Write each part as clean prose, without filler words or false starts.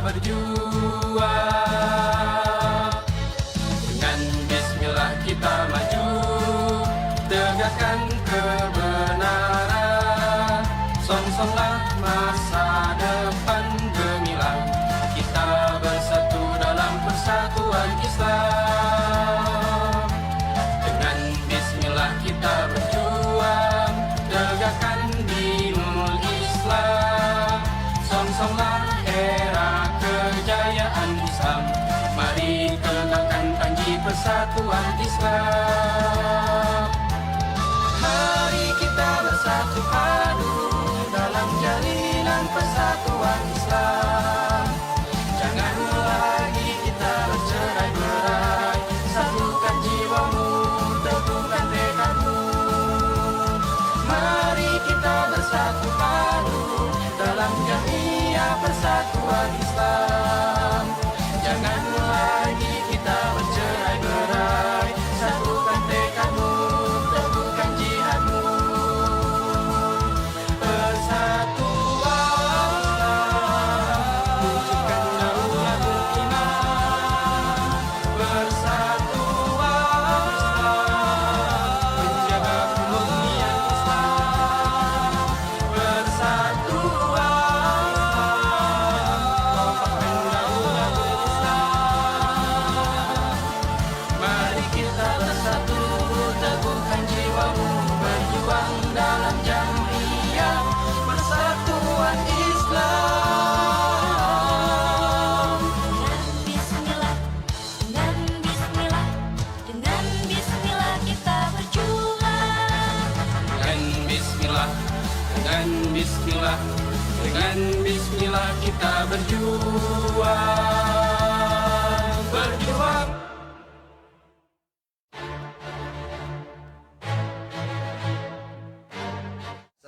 berjuang. Dengan bismillah kita maju, tegakkan kebenaran. Songsonglah masa depan gemilang, kita bersatu dalam persatuan Islam. Dengan bismillah kita berjuang, tegakkan dinul Islam. Songsonglah era kejayaan Islam, mari tegakkan panji persatuan Islam. Mari kita bersatu padu dalam jalinan persatuan Islam. Jangan lagi kita bercerai-berai, satukan jiwamu, teguhkan tekadmu. Mari kita bersatu padu dalam jamiah persatuan Islam. Jangan lagi kita bercerai-berai, satukan tekadmu, teguhkan jihadmu. Persatuan Islam, wujudkan daulatul iman. Persatuan Islam, menjaga kemurnian Islam. Persatuan Islam, kokohkan daulatul Islam. Mari kita bersatu, teguhkan jiwamu, berjuang dalam jamiah persatuan Islam. Dengan bismillah, dengan bismillah kita berjuang. Dengan bismillah, dengan bismillah, dengan bismillah kita berjuang. Berjuang.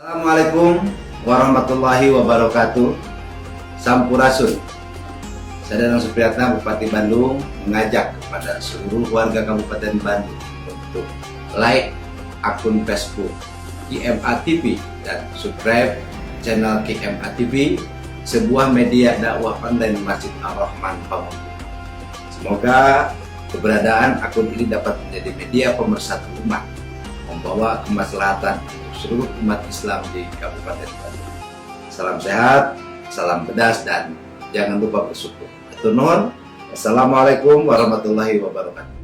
Assalamualaikum warahmatullahi wabarakatuh. Sampurasun. Saya Danang Supriyatna, Bupati Bandung, mengajak kepada seluruh warga Kabupaten Bandung untuk like akun Facebook KMA TV dan subscribe channel KMA TV, sebuah media dakwah online Masjid Ar-Rahman Pamuntun. Semoga keberadaan akun ini dapat menjadi media pemersatu umat, membawa kemaslahatan untuk seluruh umat Islam di Kabupaten Bandung. Salam sehat, salam pedas, dan jangan lupa bersyukur. Hatur nuhun. Assalamualaikum warahmatullahi wabarakatuh.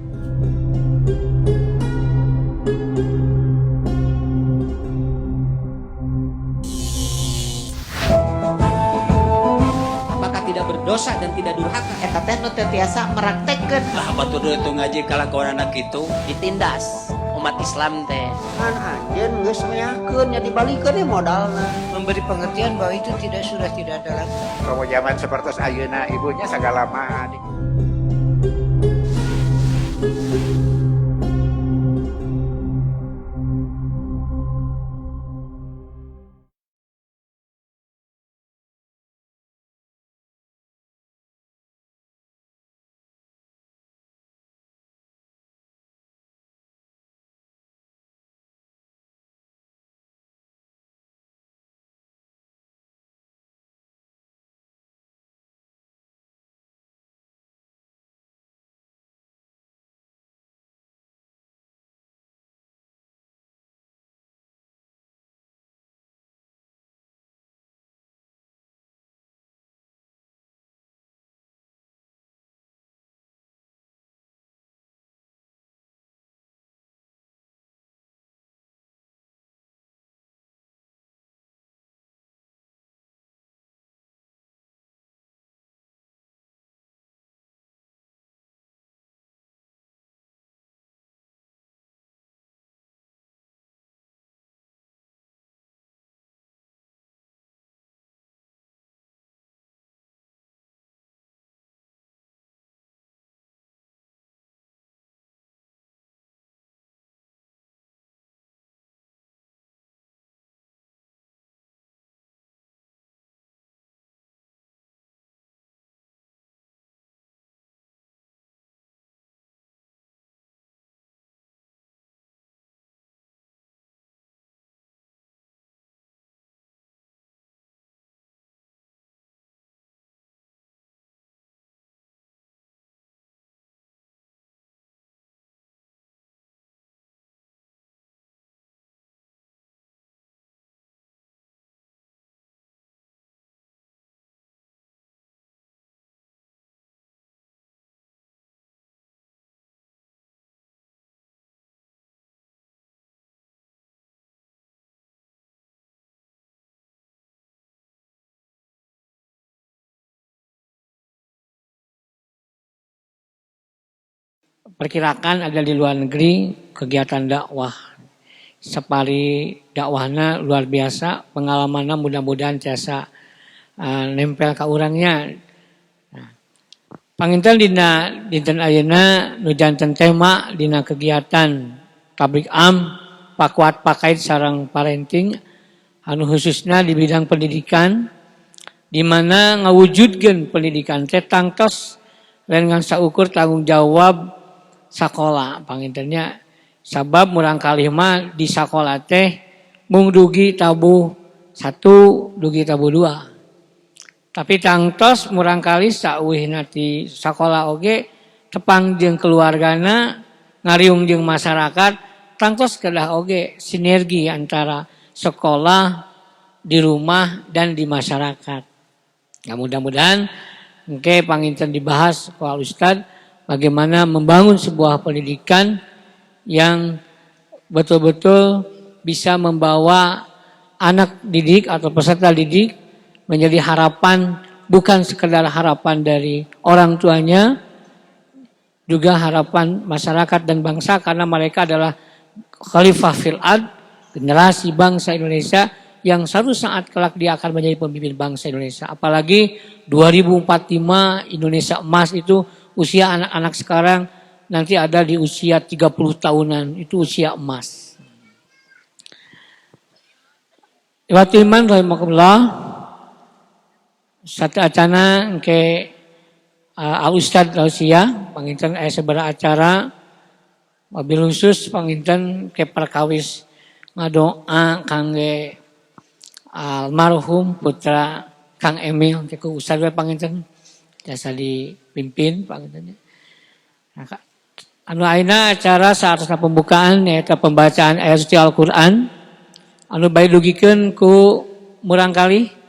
Maka tidak berdosa dan tidak durhaka. Eta teh nu teu tiasa meraktekkeun Lah batuh itu ngaji kalakuan anak itu ditindas umat Islam teh kan anjeun geus meyakeun nya dibalikeun deui modalna. Memberi pengertian bahwa itu sudah tidak ada lagi. Kalau zaman seperti ayeuna ibunya segala mah perkirakan ada di luar negeri kegiatan dakwah. Separi dakwahna luar biasa, pengalamannya mudah-mudahan jasa nempel ke orangnya. Panginten dina dinten ayeuna nu janten tema dina kegiatan tablik am pakuat pakait sareng parenting anu khususna di bidang pendidikan di mana ngawujudkeun pendidikan teh tangtos lain saukur tanggung jawab sakola pangintennya sabab murang kali mah di sakola teh mung dugi tabu 1 dugi tabu 2 tapi tangtos murang kali saueuhna ti sakola oge tepang jeung keluargana ngariung jeung masyarakat tangtos kedah oge sinergi antara sekolah di rumah dan di masyarakat. Nah, mudah-mudahan engke panginten dibahas ku Ustaz bagaimana membangun sebuah pendidikan yang betul-betul bisa membawa anak didik atau peserta didik menjadi harapan, bukan sekedar harapan dari orang tuanya, juga harapan masyarakat dan bangsa karena mereka adalah khalifah fil ard, generasi bangsa Indonesia yang suatu saat kelak dia akan menjadi pemimpin bangsa Indonesia. Apalagi 2045 Indonesia emas itu usia anak-anak sekarang nanti ada di usia 30 tahunan, itu usia emas. Iwati iman rahimakumullah. Satu acana ke Al Ustad Lausia, panginten seberapa acara mobil khusus panginten ke perkawis ngadoa kangge almarhum putra Kang Emil ke Ustad panginten jasa dipimpin panginten. Nah, anu ayeuna acara saatna pembukaan nyaeta pembacaan ayat suci Al-Qur'an anu bae dugikeun ku murang kali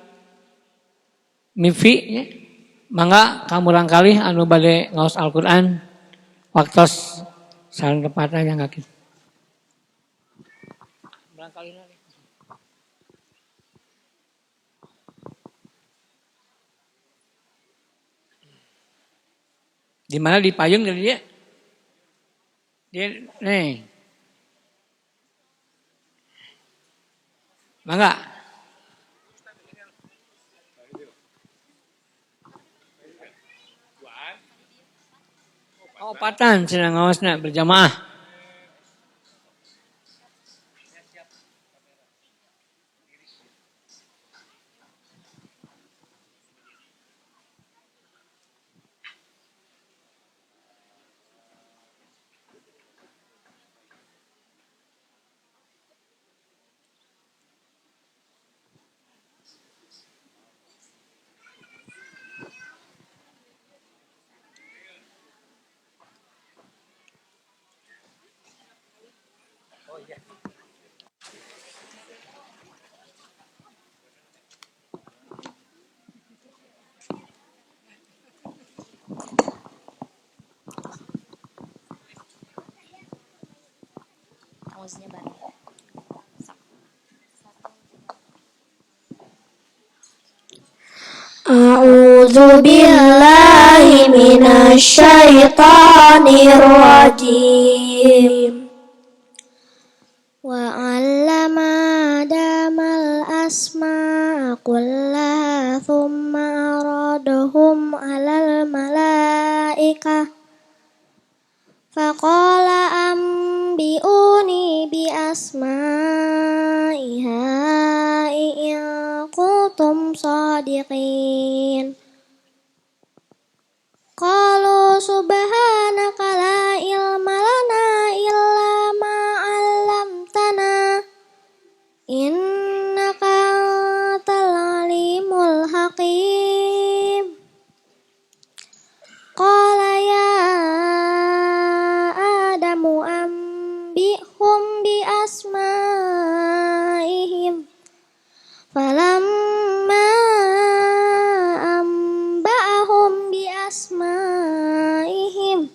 mimpi ya. Mangga ka murang kali anu bade ngaos Al-Qur'an waktos sareng tepatna nyanggakeun. Murang kali di mana di payung dari dia? Dia nih. Mangga. Oh, patan senang ngawasna berjamaah. A'udzu billahi minasy syaithanir rajim. Wa 'allama Adamal asma'a kullaha thumma aradahum 'alal malaikah faqala ambi'uni bi asma'i in kuntum shadiqin. Qalu subhanaka la ilma lana illa ma 'allamtana innaka antal alimul hakim. Qala ya Adamu ambihum bi asma'ihim falamma amba'ahum bi asma'ihim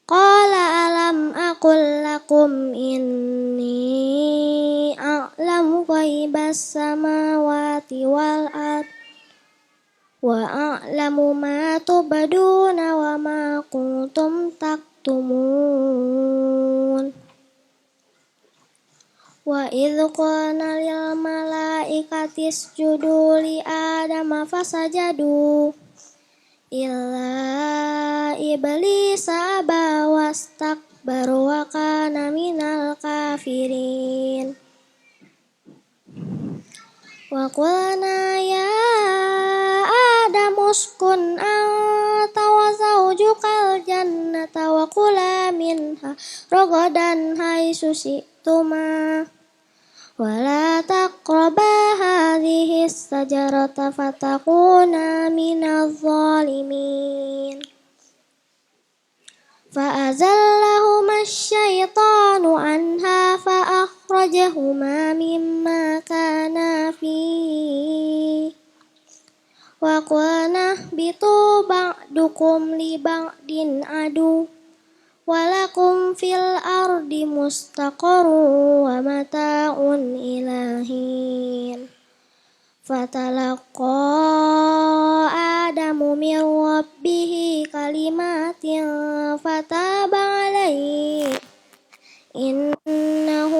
qala alam aqul lakum inni a'lamu ghaibas samawati wal ard wa a'lamu ma tubduna wa ma kuntum تكتمون وإذ قلنا للملائكة اسجدوا لآدم فسجدوا إلا إبليس أبى واستكبر وكان من الكافرين وقلنا يا آدم اسكن أنت وزوجك الجنة وكلا منها رغدا حيث شئتما ولا تقربا هذه الشجرة فتكونا من الظالمين فأزلهما الشيطان عنها فأخرجهما مما كانا فيه وقلنا اهبطوا بعضكم لبعض عدو ولكم في الأرض مستقر ومتاع إلى حين فتلقى آدم من ربه كلمات فتاب عليه إنه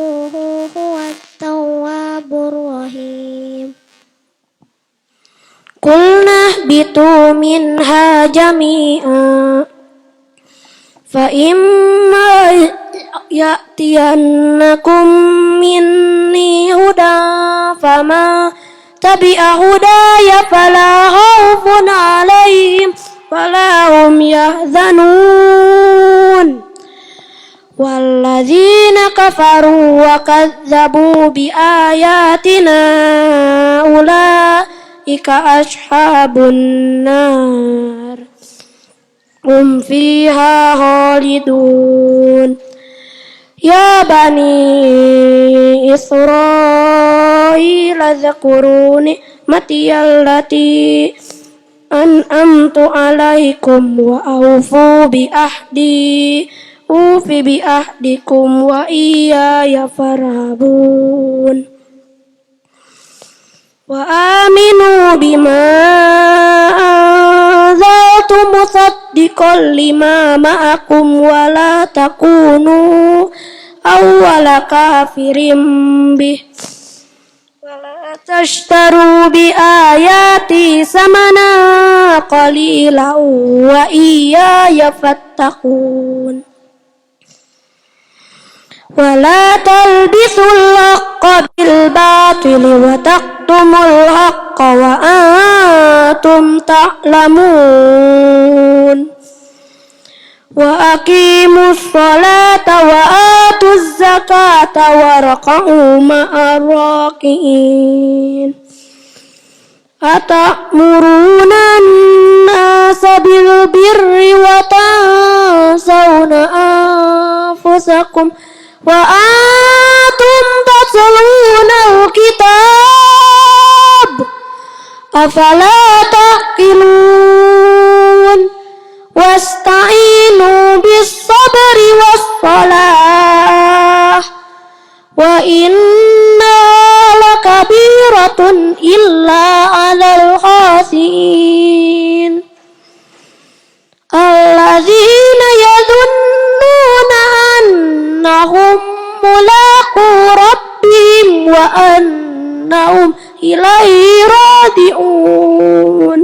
هو التواب الرحيم قلنا اهبطوا منها جميعا فإما يأتينكم مني هدى فما تبع هداي فلا خوف عليهم ولا هم يحزنون والذين كفروا وكذبوا بآياتنا أولئك أصحاب النار هم فيها خالدون يا بني إسرائيل اذكروا نعمتي التي أنعمت عليكم وأوفوا بأهدي أوف بأهدكم وإياي فارهبون وآمنوا بما أنزلت مصدقا لما معكم ولا تكونوا أول كافر به ولا تشتروا بآياتي ثمنا قليلا وإياي فاتقون ولا تلبسوا الحق بالباطل وتكتموا الحق وأنتم تعلمون وأقيموا الصلاة وآتوا الزكاة واركعوا مع الراكعين أتأمرون الناس بالبر وتنسون أنفسكم وأنتم تتلون الكتاب أفلا تعقلون واستعينوا بالصبر والصلاة وإنها لكبيرة إلا على الخاسئين الذين يظنون أنهم ملاقو ربهم وأنهم إليه راجعون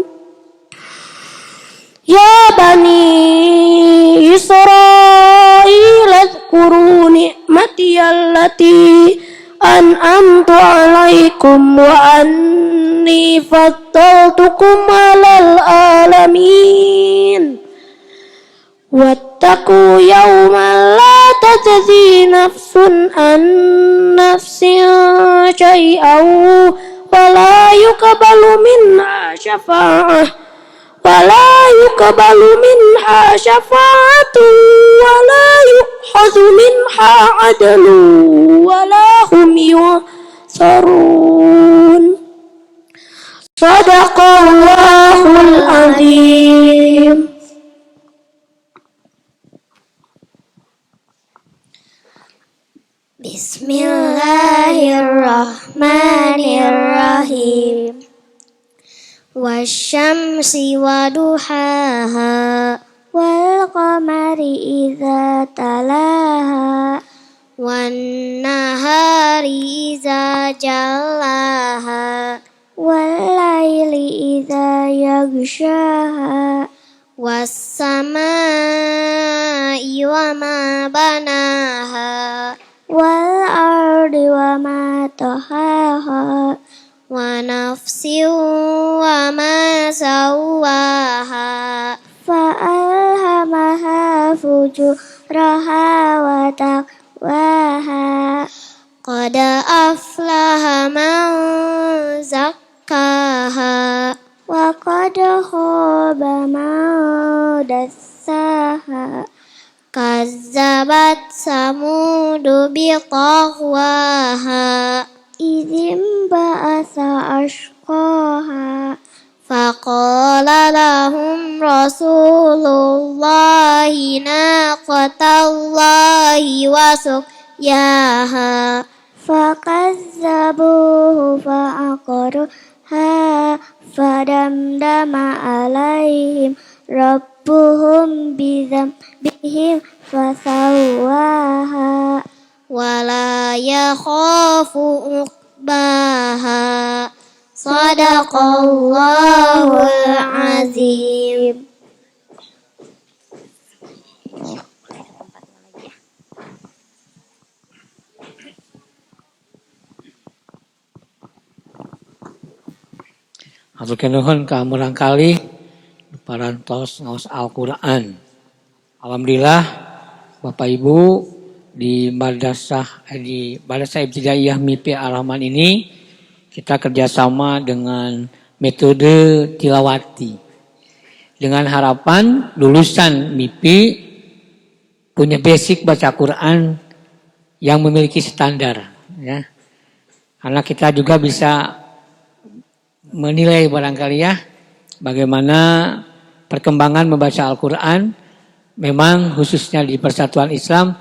يا بني إسرائيل اذكروا نعمتي التي أنعمت عليكم وأني فضلتكم على العالمين واتقوا يوما لا تجزي نفس عن نفس شيئا ولا يقبل منها شفاعة ولا يؤخذ منها عدل ولا هم ينصرون صدق الله العظيم. Bismillahirrahmanirrahim. Wasyamsi waduhaha والقمر إذا تلاها والنهار إذا جلاها والليل إذا يغشاها والسماء وما بناها والأرض وما طحاها ونفس وما سواها فألهمها فجورها وتقواها قد أفلح من زكاها وقد خاب من دساها كذبت ثمود بطغواها إذ انبعث أشقاها فقال لهم رسول الله ناقة الله وسقياها فكذبوه فعقروها فدمدم عليهم ربهم بذنبهم فسواها ولا يخاف عقباها صدق الله العظيم. Haturkeun nuhun ka murang kali parantos ngaos Al-Qur'an. Alhamdulillah Bapak Ibu di Madrasah Ibtidaiyah MIPI Ar-Rahman ini kita kerjasama dengan metode tilawati. Dengan harapan lulusan MIPI punya basic baca Quran yang memiliki standar. Ya. Karena kita juga bisa menilai barangkali ya bagaimana perkembangan membaca Al-Quran memang khususnya di Persatuan Islam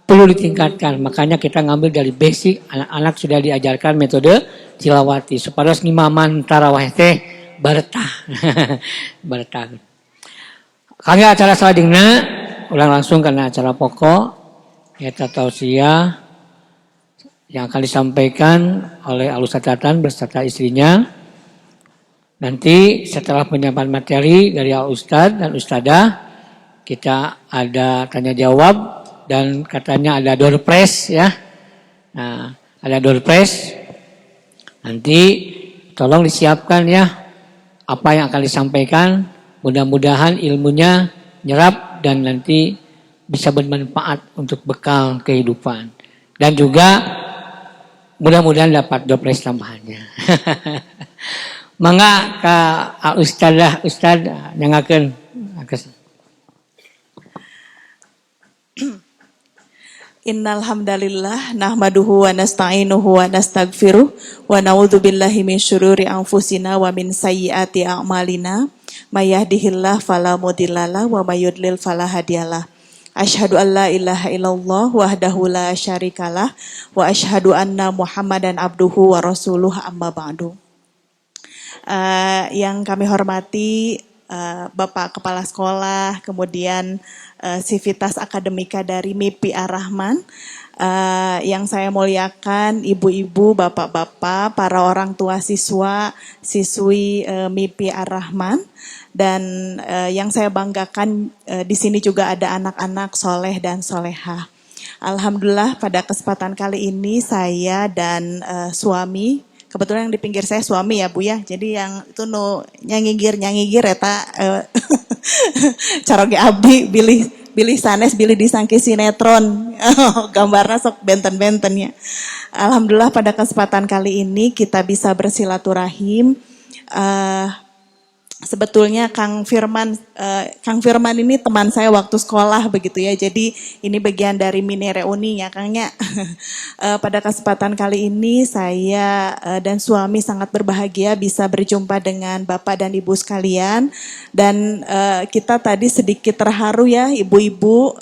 perlu ditingkatkan. Makanya kita ngambil dari basic, anak-anak sudah diajarkan metode tilawati supados ngimaman tarawih teh baretah. Baretah. Kangge acara salajengna ulang langsung karena acara pokok eta tausiah yang akan disampaikan oleh Al-Ustadzatan beserta istrinya. Nanti setelah penyampaian materi dari Al-Ustadz dan Ustadzah, kita ada tanya jawab dan katanya ada door prize ya. Nah, ada door prize. Nanti tolong disiapkan ya apa yang akan disampaikan. Mudah-mudahan ilmunya nyerap dan nanti bisa bermanfaat untuk bekal kehidupan. Dan juga mudah-mudahan dapat door prize tambahannya. Mangga ka Ustadzah nyangakeun. Innal hamdalillah nahmaduhu wa nasta'inuhu wa nastaghfiruh wa na'udzubillahi min syururi anfusina wa min sayyiati a'malina may yahdihillahu fala mudhillalah wa may yudlil fala hadiyalah. Asyhadu an la ilaha illallah wahdahu la syarikalah wa asyhadu anna Muhammadan abduhu wa rasuluh amma ba'du. Yang kami hormati Bapak Kepala Sekolah, kemudian Sivitas Akademika dari MIPI Ar-Rahman, yang saya muliakan ibu-ibu, bapak-bapak, para orang tua siswa, siswi MIPI Ar-Rahman, dan yang saya banggakan di sini juga ada anak-anak soleh dan solehah. Alhamdulillah pada kesempatan kali ini saya dan suami, kebetulan yang di pinggir saya suami ya Bu ya. Jadi yang itu nyangigir eta caroge abdi bilih sanes bilih disangki sinetron. Gambarnya sok benten-benten ya. Alhamdulillah pada kesempatan kali ini kita bisa bersilaturahim. Sebetulnya Kang Firman ini teman saya waktu sekolah begitu ya. Jadi ini bagian dari mini reuninya Kangnya. Pada kesempatan kali ini saya dan suami sangat berbahagia bisa berjumpa dengan Bapak dan Ibu sekalian. Dan kita tadi sedikit terharu ya ibu-ibu,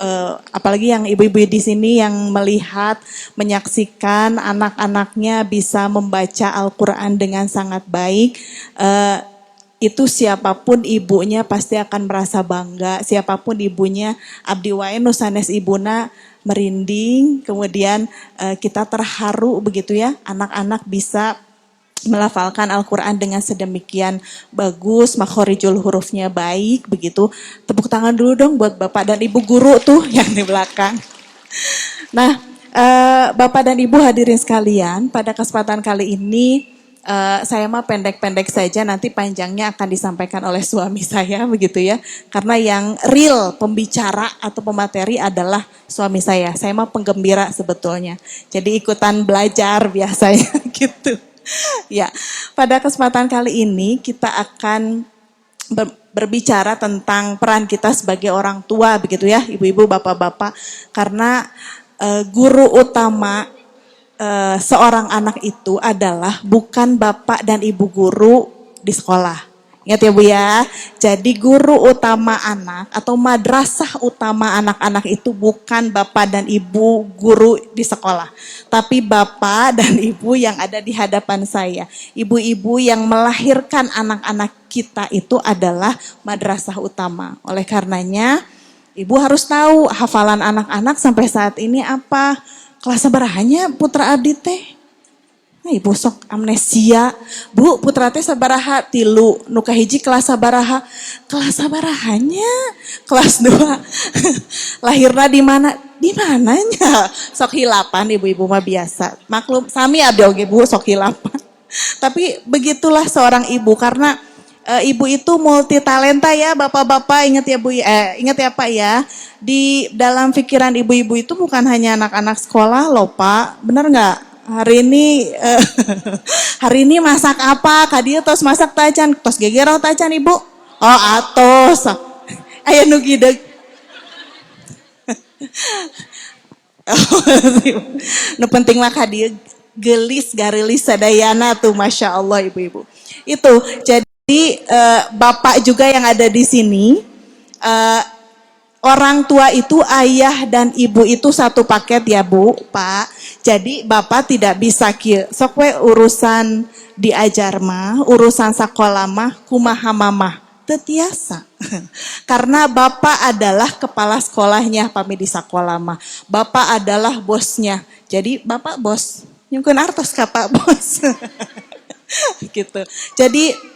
apalagi yang ibu-ibu di sini yang melihat, menyaksikan anak-anaknya bisa membaca Al-Quran dengan sangat baik. itu siapapun ibunya pasti akan merasa bangga, siapapun ibunya, abdi wae nu sanes ibuna merinding, kemudian kita terharu begitu ya, anak-anak bisa melafalkan Al-Quran dengan sedemikian bagus, makhorijul hurufnya baik begitu. Tepuk tangan dulu dong buat Bapak dan Ibu guru tuh yang di belakang. Nah, Bapak dan Ibu hadirin sekalian, pada kesempatan kali ini saya mah pendek-pendek saja, nanti panjangnya akan disampaikan oleh suami saya begitu ya. Karena yang real pembicara atau pemateri adalah suami saya. Saya mah penggembira sebetulnya. Jadi ikutan belajar biasanya gitu. Ya, pada kesempatan kali ini kita akan berbicara tentang peran kita sebagai orang tua begitu ya, ibu-ibu, bapak-bapak. Karena guru utama seorang anak itu adalah bukan bapak dan ibu guru di sekolah. Ingat ya Bu ya, jadi guru utama anak atau madrasah utama anak-anak itu bukan bapak dan ibu guru di sekolah. Tapi bapak dan ibu yang ada di hadapan saya. Ibu-ibu yang melahirkan anak-anak kita itu adalah madrasah utama. Oleh karenanya, ibu harus tahu hafalan anak-anak sampai saat ini apa. Kelas sabarahannya putra abdi teh? Nah, ibu sok amnesia. Bu, putra teh sabaraha 3, nu kahiji kelas sabaraha? Kelas sabarahannya kelas 2. Lahirna di mana? Di mananya? Sok hilapan ibu-ibu mah biasa. Maklum sami abdi oge Bu sok hilapan. Tapi begitulah seorang ibu karena ibu itu multi talenta ya bapak-bapak, ingat ya Bu, ingat ya Pak ya. Di dalam pikiran ibu-ibu itu bukan hanya anak-anak sekolah loh Pak, bener nggak? Hari ini masak apa? Kadia tos masak tacan, tos gegero tacan ibu? Oh atos, ayo nu gideg. Nu penting mah kadia gelis garilis sadayana tuh, masya Allah ibu-ibu. Itu jadi bapak juga yang ada di sini. Orang tua itu ayah dan ibu itu satu paket ya Bu, Pak. Jadi bapak tidak bisa kieu. Sok we urusan diajar mah, urusan sakola mah kumaha mamah teu tiasa. Karena bapak adalah kepala sekolahnya pami di sakola mah. Bapak adalah bosnya. Jadi bapak bos. Nyungkeun artos ka Pak bos. Gitu. Jadi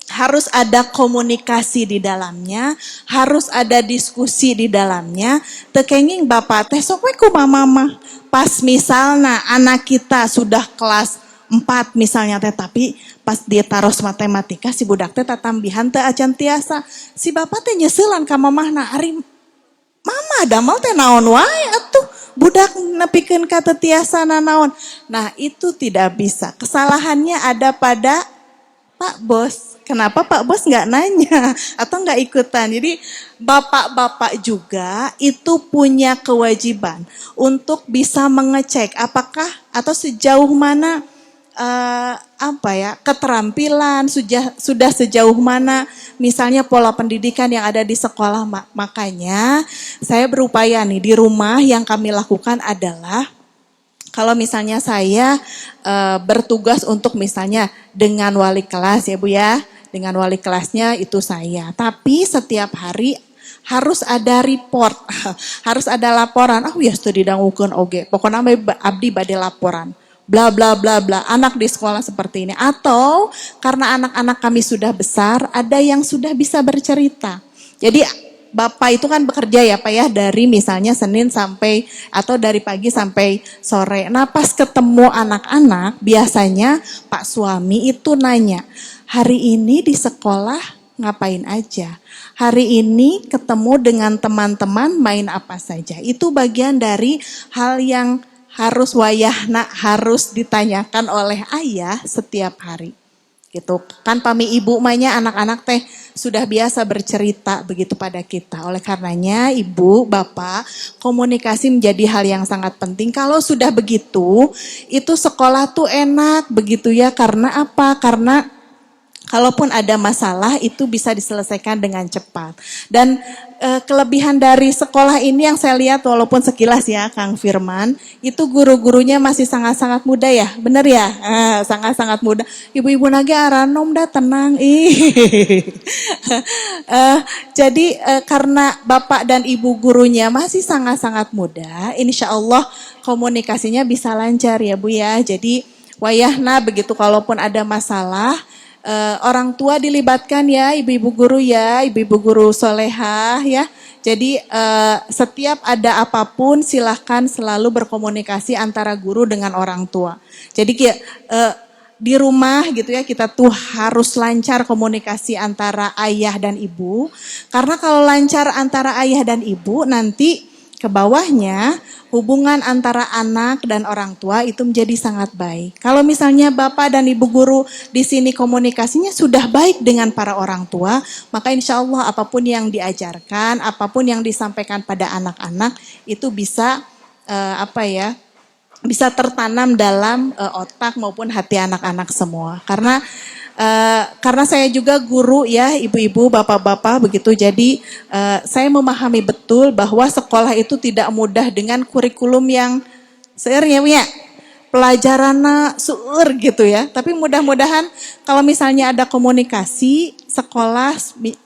harus ada komunikasi di dalamnya, harus ada diskusi di dalamnya. Tekenging bapak teh sok we kumaha mama. Pas misalnya anak kita sudah kelas 4 misalnya teh, tapi pas dia taros matematika si budak teh tatambihan teh acan tiasa. Si bapak teh nyeuselan ka mamahna, ari mama damel teh naon wae atuh. Budak nepikeun ka teu tiasa naon. Nah, itu tidak bisa. Kesalahannya ada pada Pak Bos. Kenapa Pak Bos nggak nanya atau nggak ikutan? Jadi bapak-bapak juga itu punya kewajiban untuk bisa mengecek apakah atau sejauh mana keterampilan sudah sejauh mana misalnya pola pendidikan yang ada di sekolah. Makanya saya berupaya nih di rumah, yang kami lakukan adalah kalau misalnya saya bertugas untuk misalnya dengan wali kelas ya Bu ya. Dengan wali kelasnya itu saya. Tapi setiap hari harus ada report. Harus ada laporan. Ya studi dangukeun oge. Pokoknya abdi bade laporan. Bla bla bla bla. Anak di sekolah seperti ini. Atau karena anak-anak kami sudah besar, ada yang sudah bisa bercerita. Jadi Bapak itu kan bekerja ya Pak ya, dari misalnya Senin sampai atau dari pagi sampai sore. Nah pas ketemu anak-anak biasanya Pak suami itu nanya, hari ini di sekolah ngapain aja? Hari ini ketemu dengan teman-teman main apa saja? Itu bagian dari hal yang harus wayahna, harus ditanyakan oleh ayah setiap hari. Gitu kan pami ibu mahnya anak-anak teh sudah biasa bercerita begitu pada kita. Oleh karenanya ibu, bapak, komunikasi menjadi hal yang sangat penting. Kalau sudah begitu, itu sekolah tuh enak begitu ya. Karena apa? Karena kalaupun ada masalah itu bisa diselesaikan dengan cepat. Dan kelebihan dari sekolah ini yang saya lihat walaupun sekilas ya Kang Firman, itu guru-gurunya masih sangat-sangat muda ya, benar ya? Sangat-sangat muda. Ibu-ibu nage aranom dah tenang. Jadi karena bapak dan ibu gurunya masih sangat-sangat muda, insya Allah komunikasinya bisa lancar ya Bu ya. Jadi wayahna begitu kalaupun ada masalah, orang tua dilibatkan ya, ibu-ibu guru ya, ibu-ibu guru solehah ya. Jadi setiap ada apapun silahkan selalu berkomunikasi antara guru dengan orang tua. Jadi di rumah gitu ya kita tuh harus lancar komunikasi antara ayah dan ibu. Karena kalau lancar antara ayah dan ibu nanti ke bawahnya hubungan antara anak dan orang tua itu menjadi sangat baik. Kalau misalnya bapak dan ibu guru di sini komunikasinya sudah baik dengan para orang tua, maka insya Allah apapun yang diajarkan, apapun yang disampaikan pada anak-anak itu bisa bisa tertanam dalam otak maupun hati anak-anak semua. Karena saya juga guru ya, ibu-ibu, bapak-bapak begitu. Jadi saya memahami betul bahwa sekolah itu tidak mudah dengan kurikulum yang seurnya ya. Pelajarannya seur gitu ya. Tapi mudah-mudahan kalau misalnya ada komunikasi, sekolah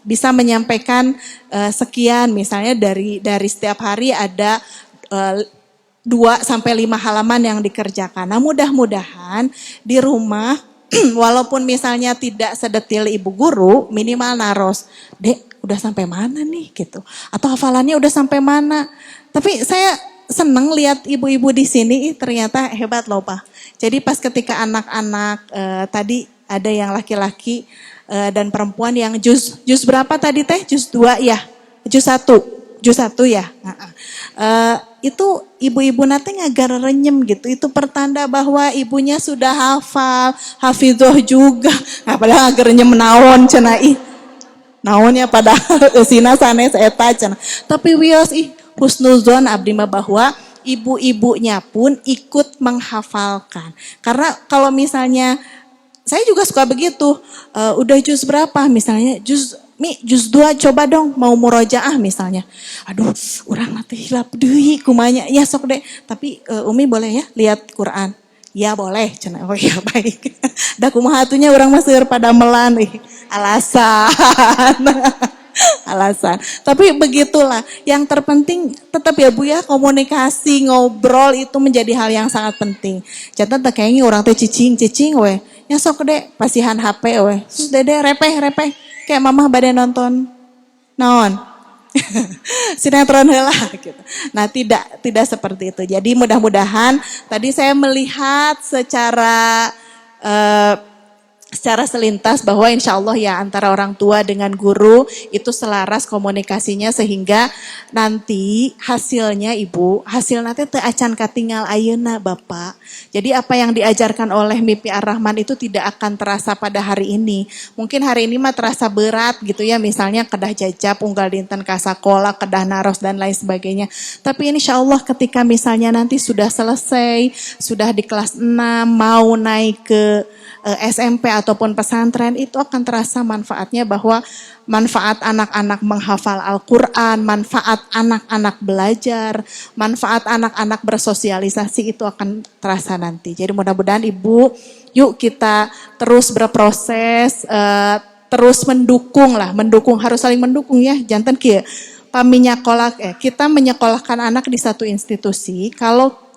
bisa menyampaikan sekian. Misalnya dari setiap hari ada 2 sampai 5 halaman yang dikerjakan. Nah, mudah-mudahan di rumah walaupun misalnya tidak sedetil ibu guru, minimal naros, "Dek, udah sampai mana nih?" gitu. Atau hafalannya udah sampai mana? Tapi saya seneng lihat ibu-ibu di sini, ternyata hebat loh Pak. Jadi pas ketika anak-anak tadi ada yang laki-laki dan perempuan yang juz berapa tadi teh? Juz 2 ya? Juz 1 ya? Itu ibu-ibu nanti ngagar renyem gitu. Itu pertanda bahwa ibunya sudah hafal, hafidhoh juga. Nah, padahal ngagar renyem naon cenah ih. Naonnya pada sina sanes eta cenah. Tapi wios husnuzon abdi mah bahwa ibu-ibunya pun ikut menghafalkan. Karena kalau misalnya saya juga suka begitu. Udah juz berapa misalnya? Juz 2 coba dong mau murojaah misalnya. Aduh, urang nanti hilap deui kumanya. Ya sok deh. Tapi Umi boleh ya lihat Quran. Ya boleh. Cenah. Oh ya baik. Da kumaha atunya urang mah seueur pada melan alasan. Alasan. Tapi begitulah. Yang terpenting tetap ya Bu ya komunikasi, ngobrol itu menjadi hal yang sangat penting. Jantan teh kayaknya orang teh cicing we. Ya sok deh pasihan HP we. Sus dede repeh. Kayak mamah badai nonton naon sinetron heula gitu. Nah, tidak seperti itu. Jadi mudah-mudahan tadi saya melihat secara selintas bahwa insya Allah ya antara orang tua dengan guru itu selaras komunikasinya sehingga nanti hasilnya hasil nanti teu acan katinggal ayeuna Bapak. Jadi apa yang diajarkan oleh Mimpi Ar-Rahman itu tidak akan terasa pada hari ini. Mungkin hari ini mah terasa berat gitu ya, misalnya kedah jajab, unggal dinten kasakola, kedah naros dan lain sebagainya. Tapi insya Allah ketika misalnya nanti sudah selesai, sudah di kelas 6, mau naik ke SMP ataupun pesantren itu akan terasa manfaatnya bahwa manfaat anak-anak menghafal Al-Quran, manfaat anak-anak belajar, manfaat anak-anak bersosialisasi itu akan terasa nanti. Jadi mudah-mudahan Ibu, yuk kita terus berproses, terus mendukung harus saling mendukung ya. Jantan kieu kita menyekolahkan anak di satu institusi, kalau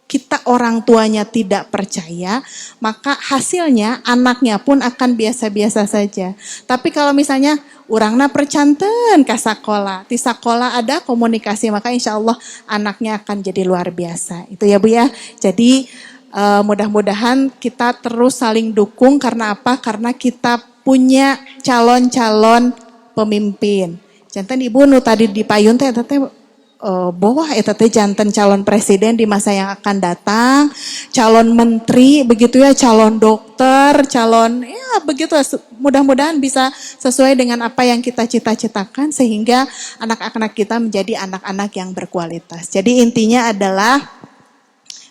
kita orang tuanya tidak percaya, maka hasilnya anaknya pun akan biasa-biasa saja. Tapi kalau misalnya urangna percanten ka sakola, di sakola ada komunikasi, maka insya Allah anaknya akan jadi luar biasa. Itu ya Bu ya. Jadi mudah-mudahan kita terus saling dukung. Karena apa? Karena kita punya calon-calon pemimpin. Jantan Ibu nu tadi di payun teh bahwa eta teh janten calon presiden di masa yang akan datang, calon menteri begitu ya, calon dokter, calon ya begitu. Mudah-mudahan bisa sesuai dengan apa yang kita cita-citakan sehingga anak-anak kita menjadi anak-anak yang berkualitas. Jadi intinya adalah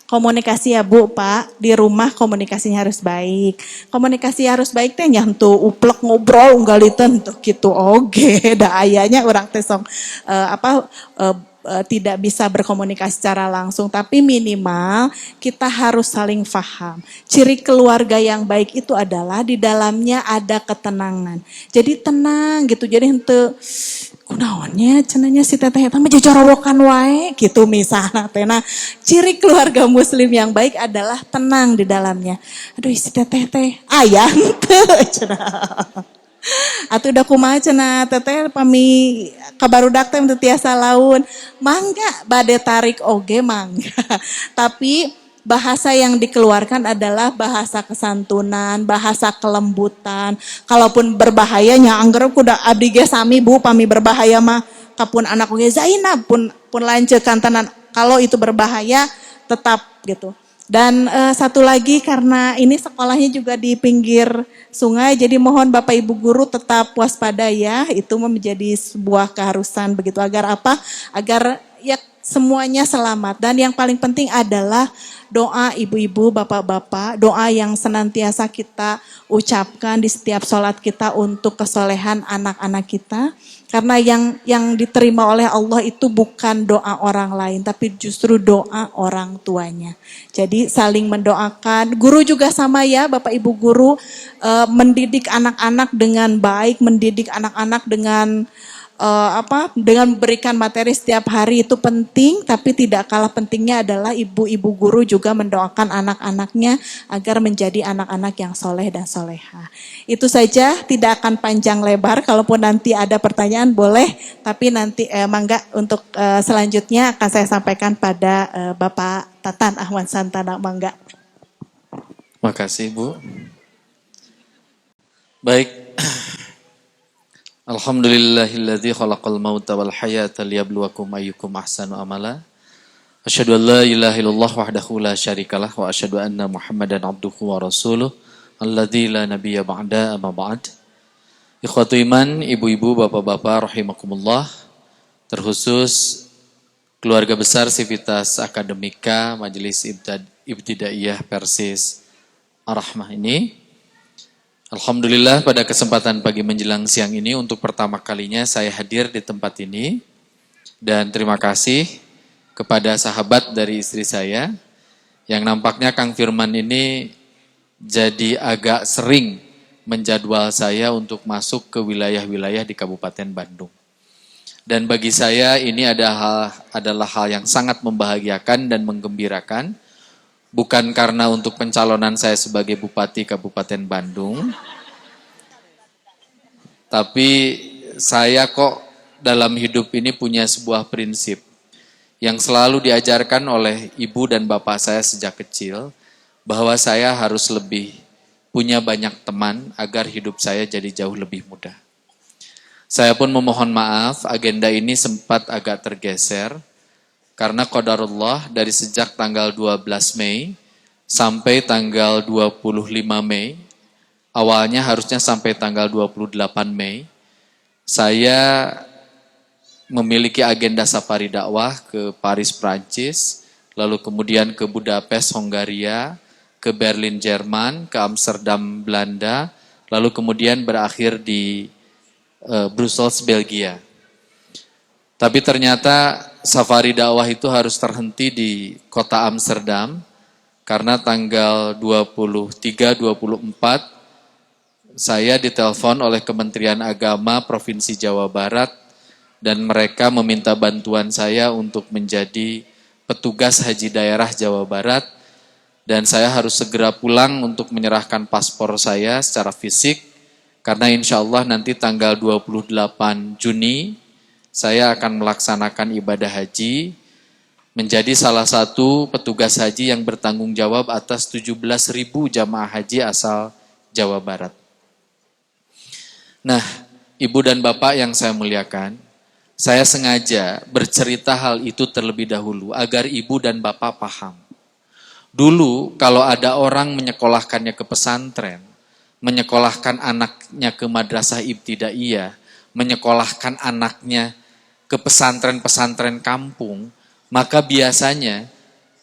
Komunikasi ya Bu, Pak, di rumah komunikasinya harus baik. Komunikasi harus baik teh nyantu uplek ngobrol unggaliteun tuh gitu oge. Da ayanya urang teh sok tidak bisa berkomunikasi secara langsung, tapi minimal kita harus saling faham. Ciri keluarga yang baik itu adalah di dalamnya ada ketenangan. Jadi tenang gitu, jadi henteu kunaonnya cenanya si teteh eta mah jajarawokan wae gitu misalnya teh. Nah, ciri keluarga muslim yang baik adalah tenang di dalamnya. Aduh si teteh teh aya henteu cenah. Atuh udah kumaha cenah teteh pami kabarudak teh teu tiasa laun. Mangga bade tarik oge mangga. Tapi bahasa yang dikeluarkan adalah bahasa kesantunan, bahasa kelembutan. Kalaupun berbahayanya angger kuda abdi ge sami Bu pami berbahaya mah kapun anak oge Zainab pun lanceuk kantanan. Kalau itu berbahaya tetap gitu. Dan satu lagi karena ini sekolahnya juga di pinggir sungai, jadi mohon Bapak Ibu guru tetap waspada ya, itu menjadi sebuah keharusan begitu agar apa? Agar ya semuanya selamat. Dan yang paling penting adalah doa ibu-ibu, bapak-bapak, doa yang senantiasa kita ucapkan di setiap sholat kita untuk kesolehan anak-anak kita. Karena yang diterima oleh Allah itu bukan doa orang lain, tapi justru doa orang tuanya. Jadi saling mendoakan. Guru juga sama ya, Bapak Ibu guru, mendidik anak-anak dengan baik, mendidik anak-anak dengan dengan memberikan materi setiap hari itu penting, tapi tidak kalah pentingnya adalah ibu-ibu guru juga mendoakan anak-anaknya agar menjadi anak-anak yang soleh dan soleha. Itu saja, tidak akan panjang lebar. Kalaupun nanti ada pertanyaan boleh, tapi nanti mangga untuk selanjutnya akan saya sampaikan pada Bapak Tatan Ahmad Santana, mangga. Makasih Bu. Baik. Alhamdulillahilladzi khalaqal mauta wal hayata liyabluwakum ayyukum ahsanu amala. Asyhadu an la ilaha illallah wahdahu la syarikalah wa asyhadu anna Muhammadan abduhu wa rasuluh alladzi la nabiyya ba'da amma ba'd. Ikhwatu iman, ibu-ibu, bapak-bapak rahimakumullah. Terkhusus keluarga besar Sivitas Akademika Majelis Ibtidaiyah Persis Ar-Rahmah ini. Alhamdulillah pada kesempatan pagi menjelang siang ini untuk pertama kalinya saya hadir di tempat ini. Dan terima kasih kepada sahabat dari istri saya yang nampaknya Kang Firman ini jadi agak sering menjadwal saya untuk masuk ke wilayah-wilayah di Kabupaten Bandung. Dan bagi saya ini adalah hal yang sangat membahagiakan dan menggembirakan. Bukan karena untuk pencalonan saya sebagai Bupati Kabupaten Bandung, tapi saya kok dalam hidup ini punya sebuah prinsip yang selalu diajarkan oleh ibu dan bapak saya sejak kecil, bahwa saya harus lebih punya banyak teman agar hidup saya jadi jauh lebih mudah. Saya pun memohon maaf, agenda ini sempat agak tergeser, karena qadarullah dari sejak tanggal 12 Mei sampai tanggal 25 Mei, awalnya harusnya sampai tanggal 28 Mei, saya memiliki agenda safari dakwah ke Paris, Prancis, lalu kemudian ke Budapest, Hongaria, ke Berlin, Jerman, ke Amsterdam, Belanda, lalu kemudian berakhir di Brussels, Belgia. Tapi ternyata safari dakwah itu harus terhenti di kota Amsterdam karena tanggal 23-24 saya ditelepon oleh Kementerian Agama Provinsi Jawa Barat dan mereka meminta bantuan saya untuk menjadi petugas haji daerah Jawa Barat dan saya harus segera pulang untuk menyerahkan paspor saya secara fisik karena insya Allah nanti tanggal 28 Juni saya akan melaksanakan ibadah haji, menjadi salah satu petugas haji yang bertanggung jawab atas 17.000 jamaah haji asal Jawa Barat. Nah, ibu dan bapak yang saya muliakan, saya sengaja bercerita hal itu terlebih dahulu agar ibu dan bapak paham. Dulu kalau ada orang menyekolahkannya ke pesantren, menyekolahkan anaknya ke madrasah ibtidaiyah, menyekolahkan anaknya ke pesantren-pesantren kampung, maka biasanya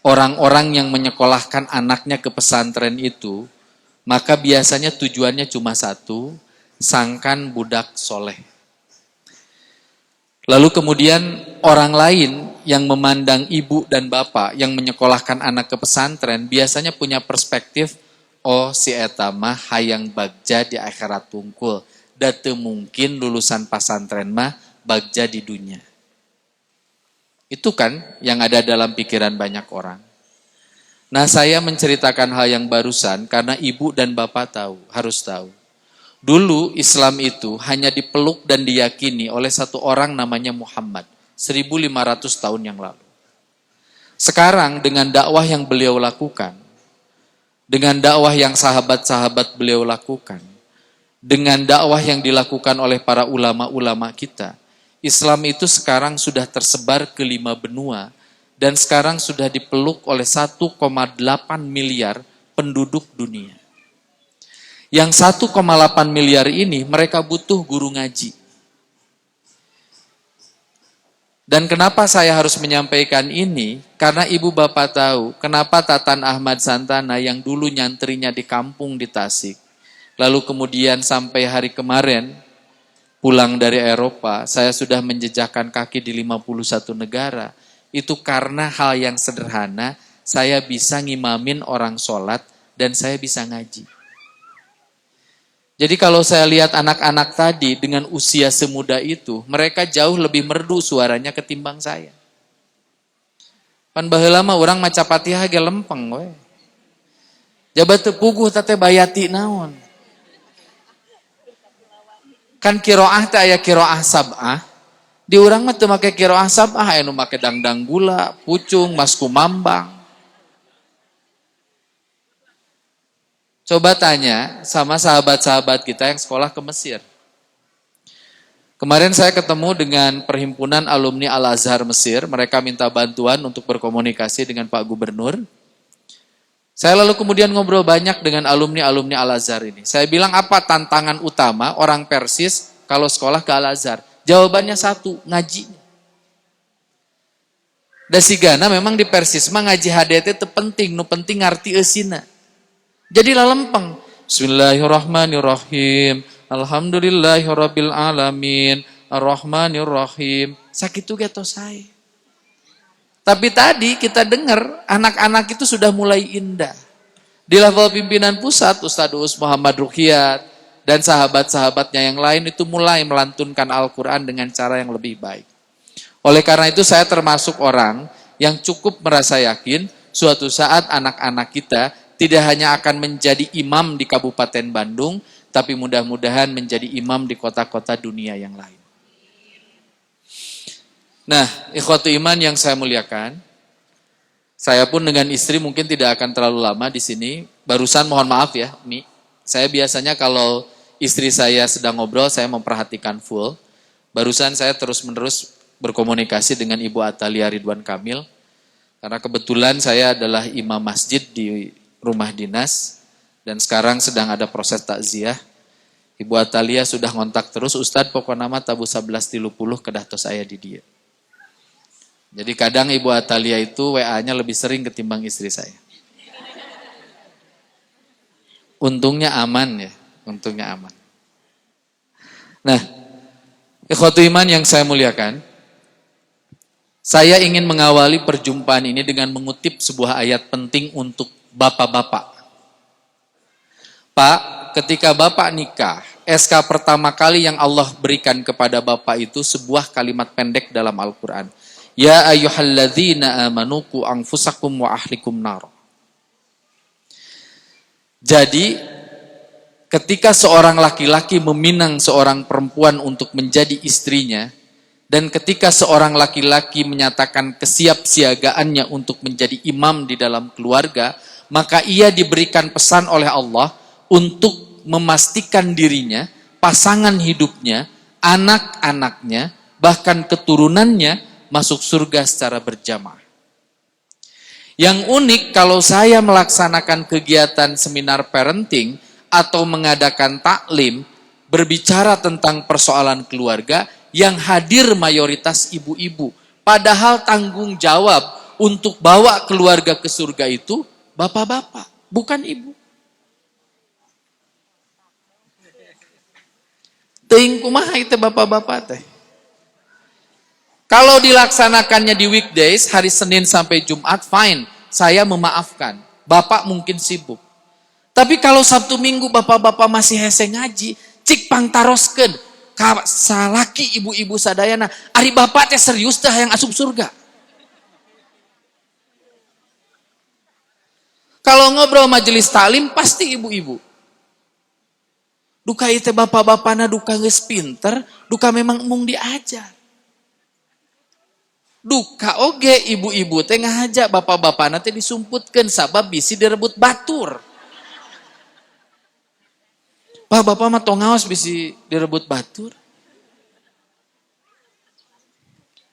orang-orang yang menyekolahkan anaknya ke pesantren itu, maka biasanya tujuannya cuma satu, sangkan budak soleh. Lalu kemudian orang lain yang memandang ibu dan bapak yang menyekolahkan anak ke pesantren biasanya punya perspektif, oh si eta mah hayang bagja di akhirat tungkul, da teu mungkin lulusan pesantren mah bagja di dunia. Itu kan yang ada dalam pikiran banyak orang. Nah, saya menceritakan hal yang barusan karena ibu dan bapak harus tahu. Dulu Islam itu hanya dipeluk dan diyakini oleh satu orang namanya Muhammad, 1500 tahun yang lalu. Sekarang dengan dakwah yang beliau lakukan, dengan dakwah yang sahabat-sahabat beliau lakukan, dengan dakwah yang dilakukan oleh para ulama-ulama kita, Islam itu sekarang sudah tersebar ke 5 benua, dan sekarang sudah dipeluk oleh 1,8 miliar penduduk dunia. Yang 1,8 miliar ini mereka butuh guru ngaji. Dan kenapa saya harus menyampaikan ini? Karena ibu bapak tahu kenapa Tatan Ahmad Santana yang dulu nyantrinya di kampung di Tasik, lalu kemudian sampai hari kemarin pulang dari Eropa, saya sudah menjejakkan kaki di 51 negara. Itu karena hal yang sederhana, saya bisa ngimamin orang sholat dan saya bisa ngaji. Jadi kalau saya lihat anak-anak tadi dengan usia semuda itu, mereka jauh lebih merdu suaranya ketimbang saya. Pan baheula mah urang maca Fatihah ge lempeng we. Jabat teu puguh teh bayati naon. Kan qiraah teh aya qiraah sab'ah. Di urang mah teu make qiraah sab'ah, anu make dangdang gula, pucung, masku mambang. Coba tanya sama sahabat-sahabat kita yang sekolah ke Mesir. Kemarin saya ketemu dengan perhimpunan alumni Al-Azhar Mesir, mereka minta bantuan untuk berkomunikasi dengan Pak Gubernur. Saya lalu kemudian ngobrol banyak dengan alumni-alumni Al-Azhar ini. Saya bilang apa tantangan utama orang Persis kalau sekolah ke Al-Azhar? Jawabannya satu, ngaji. Da sigana memang di Persis mah ngaji HDT itu penting, nu penting ngarti eusina. Jadi lalempeng. Bismillahirrahmanirrahim. Alhamdulillahirabbil alamin. Arrahmanirrahim. Sakitu ge tos sae. Tapi tadi kita dengar anak-anak itu sudah mulai indah. Di level pimpinan pusat Ustadz Uus Muhammad Ruqyat dan sahabat-sahabatnya yang lain itu mulai melantunkan Al-Quran dengan cara yang lebih baik. Oleh karena itu saya termasuk orang yang cukup merasa yakin suatu saat anak-anak kita tidak hanya akan menjadi imam di Kabupaten Bandung, tapi mudah-mudahan menjadi imam di kota-kota dunia yang lain. Nah, ikhwatu iman yang saya muliakan, saya pun dengan istri mungkin tidak akan terlalu lama di sini. Barusan mohon maaf ya, Mi. Saya biasanya kalau istri saya sedang ngobrol, saya memperhatikan full. Barusan saya terus-menerus berkomunikasi dengan Ibu Atalia Ridwan Kamil. Karena kebetulan saya adalah imam masjid di rumah dinas. Dan sekarang sedang ada proses takziah. Ibu Atalia sudah ngontak terus, Ustadz pokoknya nama tabu 11.30 kedah tos saya di dia. Jadi kadang Ibu Atalia itu WA-nya lebih sering ketimbang istri saya. Untungnya aman ya, untungnya aman. Nah, ikhwatu iman yang saya muliakan, saya ingin mengawali perjumpaan ini dengan mengutip sebuah ayat penting untuk bapak-bapak. Pak, ketika bapak nikah, SK pertama kali yang Allah berikan kepada bapak itu sebuah kalimat pendek dalam Al-Quran. Ya ayyuhalladzina amanu qu anfusakum wa ahlikum nar. Jadi, ketika seorang laki-laki meminang seorang perempuan untuk menjadi istrinya, dan ketika seorang laki-laki menyatakan kesiapsiagaannya untuk menjadi imam di dalam keluarga, maka ia diberikan pesan oleh Allah untuk memastikan dirinya, pasangan hidupnya, anak-anaknya, bahkan keturunannya masuk surga secara berjamaah. Yang unik kalau saya melaksanakan kegiatan seminar parenting atau mengadakan taklim berbicara tentang persoalan keluarga yang hadir mayoritas ibu-ibu. Padahal tanggung jawab untuk bawa keluarga ke surga itu bapak-bapak, bukan ibu. Teuing kumaha itu bapak-bapak teh. Kalau dilaksanakannya di weekdays, hari Senin sampai Jumat, fine. Saya memaafkan. Bapak mungkin sibuk. Tapi kalau Sabtu Minggu bapak-bapak masih hese ngaji, cik pangtaroskeun ka salaki ibu-ibu sadayana, ari bapak teh serius dah yang asup surga. Kalau ngobrol majelis taklim pasti ibu-ibu. Duka itu bapak-bapakna duka geus pinter, duka memang mung diajar. Duka oge ibu-ibu teh ngahajak bapak-bapakna teh disumputkeun sabab bisi direbut batur. Pak, bapak mah tong ngaos bisi direbut batur.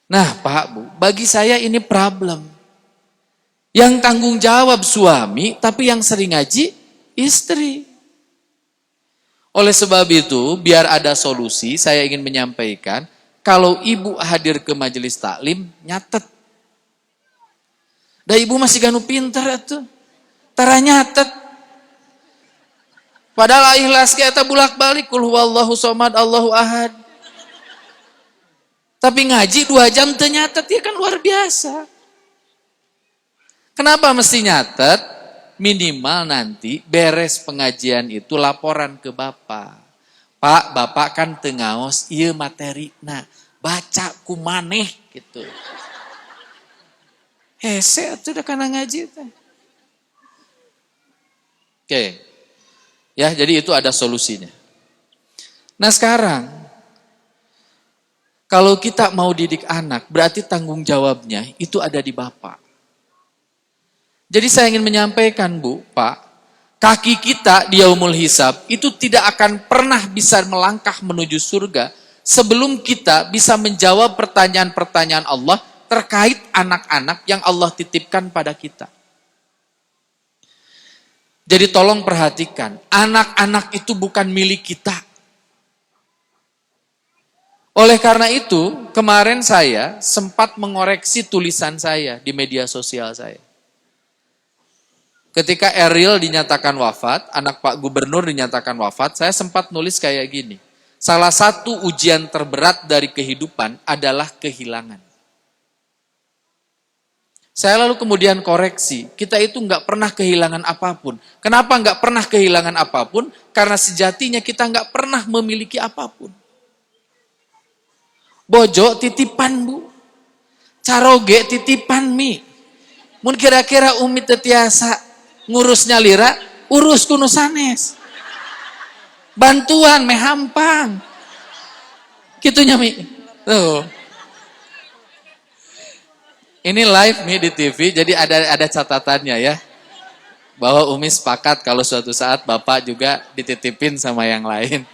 Nah, Pak, Bu, bagi saya ini problem. Yang tanggung jawab suami, tapi yang sering ngaji istri. Oleh sebab itu, biar ada solusi, saya ingin menyampaikan, kalau ibu hadir ke majelis taklim, nyatet. Da ibu masih ganu pinter atuh. Tara nyatet. Padahal ikhlas kita bulak-balik, kul huwallahu somad, Allahu ahad. Tapi ngaji 2 jam teu nyatet, ya kan luar biasa. Kenapa mesti nyatet? Minimal nanti beres pengajian itu laporan ke bapak. Pak, bapak kan teu ngaos ieu materi. Nah, baca ku maneh gitu. Hese atuh da kana ngaji teh. Oke. Ya, jadi itu ada solusinya. Nah, sekarang kalau kita mau didik anak, berarti tanggung jawabnya itu ada di bapak. Jadi saya ingin menyampaikan, Bu, Pak, kaki kita di yaumul hisab itu tidak akan pernah bisa melangkah menuju surga sebelum kita bisa menjawab pertanyaan-pertanyaan Allah terkait anak-anak yang Allah titipkan pada kita. Jadi tolong perhatikan, anak-anak itu bukan milik kita. Oleh karena itu, kemarin saya sempat mengoreksi tulisan saya di media sosial saya. Ketika Eril dinyatakan wafat, anak Pak Gubernur dinyatakan wafat, saya sempat nulis kayak gini. Salah satu ujian terberat dari kehidupan adalah kehilangan. Saya lalu kemudian koreksi, kita itu nggak pernah kehilangan apapun. Kenapa nggak pernah kehilangan apapun? Karena sejatinya kita nggak pernah memiliki apapun. Bojo titipan, Bu. Caroge titipan, Mi. Mun kira-kira umi tetiasa ngurusnya lira, urus kuno sanes. Bantuan mehampang. Kitunya, Mi. Tuh. Ini live nih di TV, jadi ada catatannya ya. Bahwa Umi sepakat kalau suatu saat Bapak juga dititipin sama yang lain.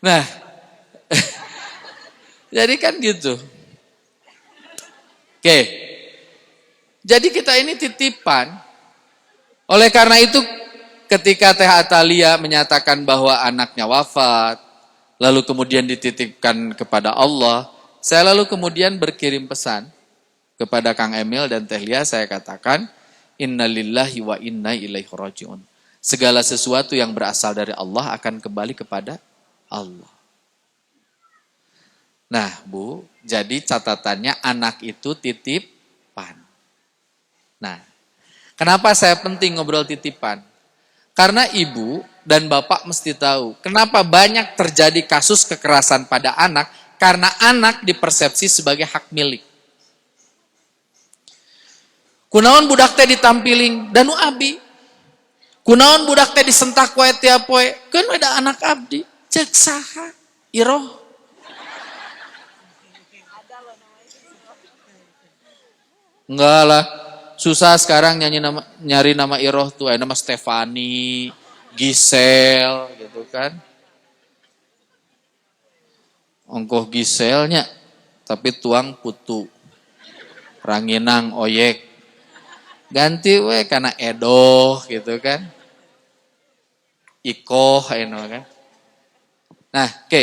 Nah, jadi kan gitu. Oke, jadi kita ini titipan. Oleh karena itu ketika Teh Atalia menyatakan bahwa anaknya wafat, lalu kemudian dititipkan kepada Allah, saya lalu kemudian berkirim pesan kepada Kang Emil dan Teh Lia, saya katakan, innalillahi wa inna ilaihi raji'un. Segala sesuatu yang berasal dari Allah akan kembali kepada Allah. Nah, Bu, jadi catatannya anak itu titipan. Nah, kenapa saya penting ngobrol titipan? Karena ibu dan bapak mesti tahu, kenapa banyak terjadi kasus kekerasan pada anak, karena anak dipersepsi sebagai hak milik. Kunaon budak teh ditampiling danu abi. Kunaon budak teh disentak wae tiap poe, keun ada anak abdi. Cek saha? Iroh. Enggak lah. Susah sekarang nyari nama Iroh tuh, ada nama Stefani, Gisel gitu kan. Ongkoh Giselnya, tapi tuang putu. Ranginang oyek. Ganti we karena Edoh gitu kan. Ikoh kan. Nah, oke.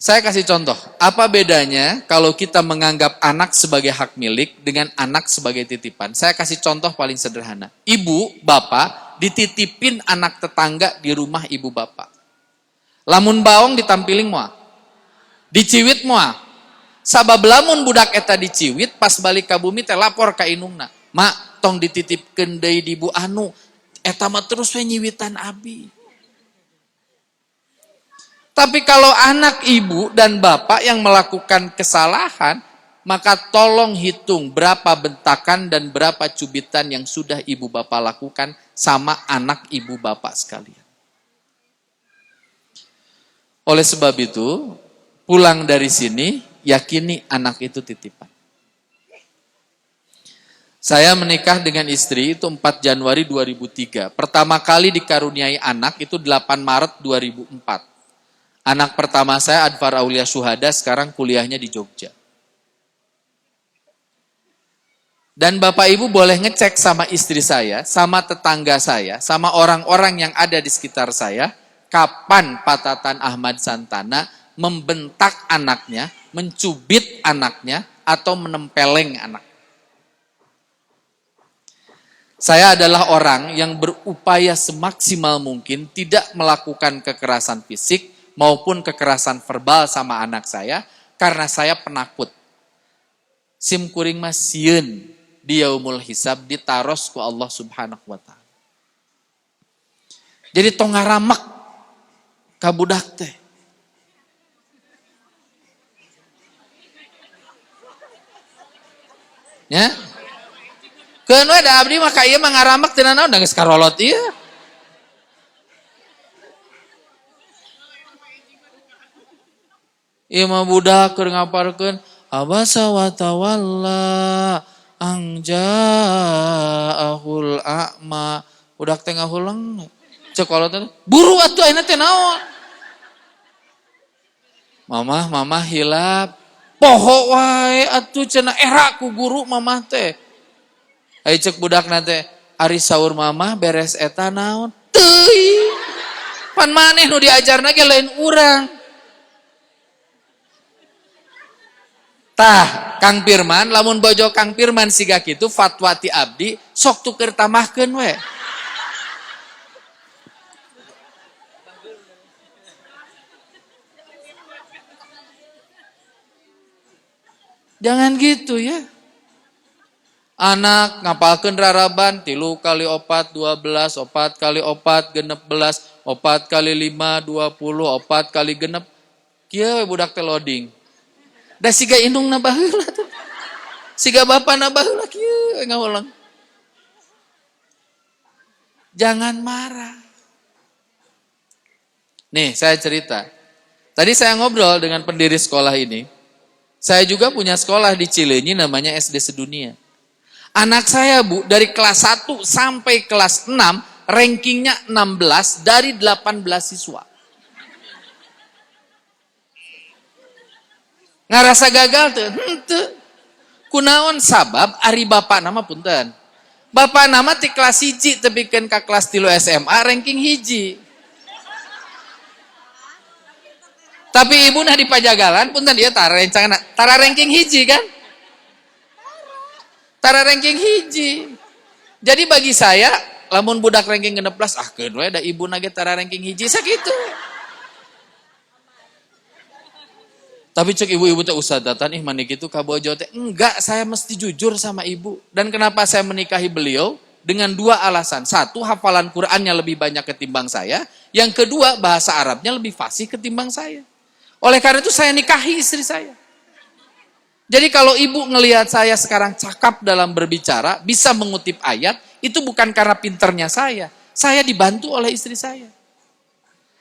Saya kasih contoh, apa bedanya kalau kita menganggap anak sebagai hak milik dengan anak sebagai titipan? Saya kasih contoh paling sederhana. Ibu, bapak, dititipin anak tetangga di rumah ibu bapak. Lamun baong ditampiling moa. Diciwit moa. Sabab lamun budak eta diciwit, pas balik ke bumi teh lapor ka indungna. Mak, tong dititipkeun deui di Bu Anu. Eta mah terus we nyiwitan abi. Tapi kalau anak ibu dan bapak yang melakukan kesalahan, maka tolong hitung berapa bentakan dan berapa cubitan yang sudah ibu bapak lakukan sama anak ibu bapak sekalian. Oleh sebab itu, pulang dari sini, yakini anak itu titipan. Saya menikah dengan istri itu 4 Januari 2003. Pertama kali dikaruniai anak itu 8 Maret 2004. Anak pertama saya Adfar Aulia Syuhada, sekarang kuliahnya di Jogja. Dan Bapak Ibu boleh ngecek sama istri saya, sama tetangga saya, sama orang-orang yang ada di sekitar saya, kapan Pak Tatan Ahmad Santana membentak anaknya, mencubit anaknya, atau menempeleng anak. Saya adalah orang yang berupaya semaksimal mungkin tidak melakukan kekerasan fisik, maupun kekerasan verbal sama anak saya, karena saya penakut. Sim kuring mah sieun di yaumul hisab ditaros ku Allah Subhanahu wa taala. Jadi tong ngaramek ka budak teh. Ya? Keun we da abdi mah ka ieu mah ngaramek teu naon geus karolot ieu. Ieu mah budak keur ngaparkeun abasa wa tawalla angjaahul a'ma. Budak teh ngahulang. Cek kolot teh buru atuh ayeuna teh naon? Mamah hilap. Poho wae atuh cenah era ku guru mamah teh. Ai cek budakna teh ari saur mamah beres eta naon? Teuing. Pan maneh nu diajarna ge lain urang. Tah, Kang Firman, lamun bojo Kang Firman siga kitu fatwa ti abdi, sok tuker tamahkeun we. Jangan gitu ya. Anak ngapalkeun raraban 3 kali 4 12, 4 kali 4 16, 4 kali 5 20, 4 kali genep. Kieu budak teh loading. Da siga indungna baheula tuh. Siga bapana baheula kieu ngaulang. Jangan marah. Nih, saya cerita. Tadi saya ngobrol dengan pendiri sekolah ini. Saya juga punya sekolah di Cileunyi namanya SD Sedunia. Anak saya, Bu, dari kelas 1 sampai kelas 6, rankingnya 16 dari 18 siswa. Ngarasa gagal tuh, henteu. Kunaon sabab ari bapak nama punten. Bapak nama ti kelas 1 tepikeun ka kelas 3 SMA ranking 1. Tapi ibu nah di Pajagalan punten dia tara rencana tara ranking 1 kan? Tara ranking 1. Jadi bagi saya lamun budak ranking 16 keun we da ibu na ge tara ranking 1 sakitu. Tapi cek ibu-ibu teh usadatan mani kitu ka bojo teh. Enggak, saya mesti jujur sama ibu. Dan kenapa saya menikahi beliau? Dengan 2 alasan. 1, hafalan Qur'annya lebih banyak ketimbang saya. Yang kedua, bahasa Arabnya lebih fasih ketimbang saya. Oleh karena itu saya nikahi istri saya. Jadi kalau ibu ngelihat saya sekarang cakap dalam berbicara, bisa mengutip ayat, itu bukan karena pinternya saya. Saya dibantu oleh istri saya.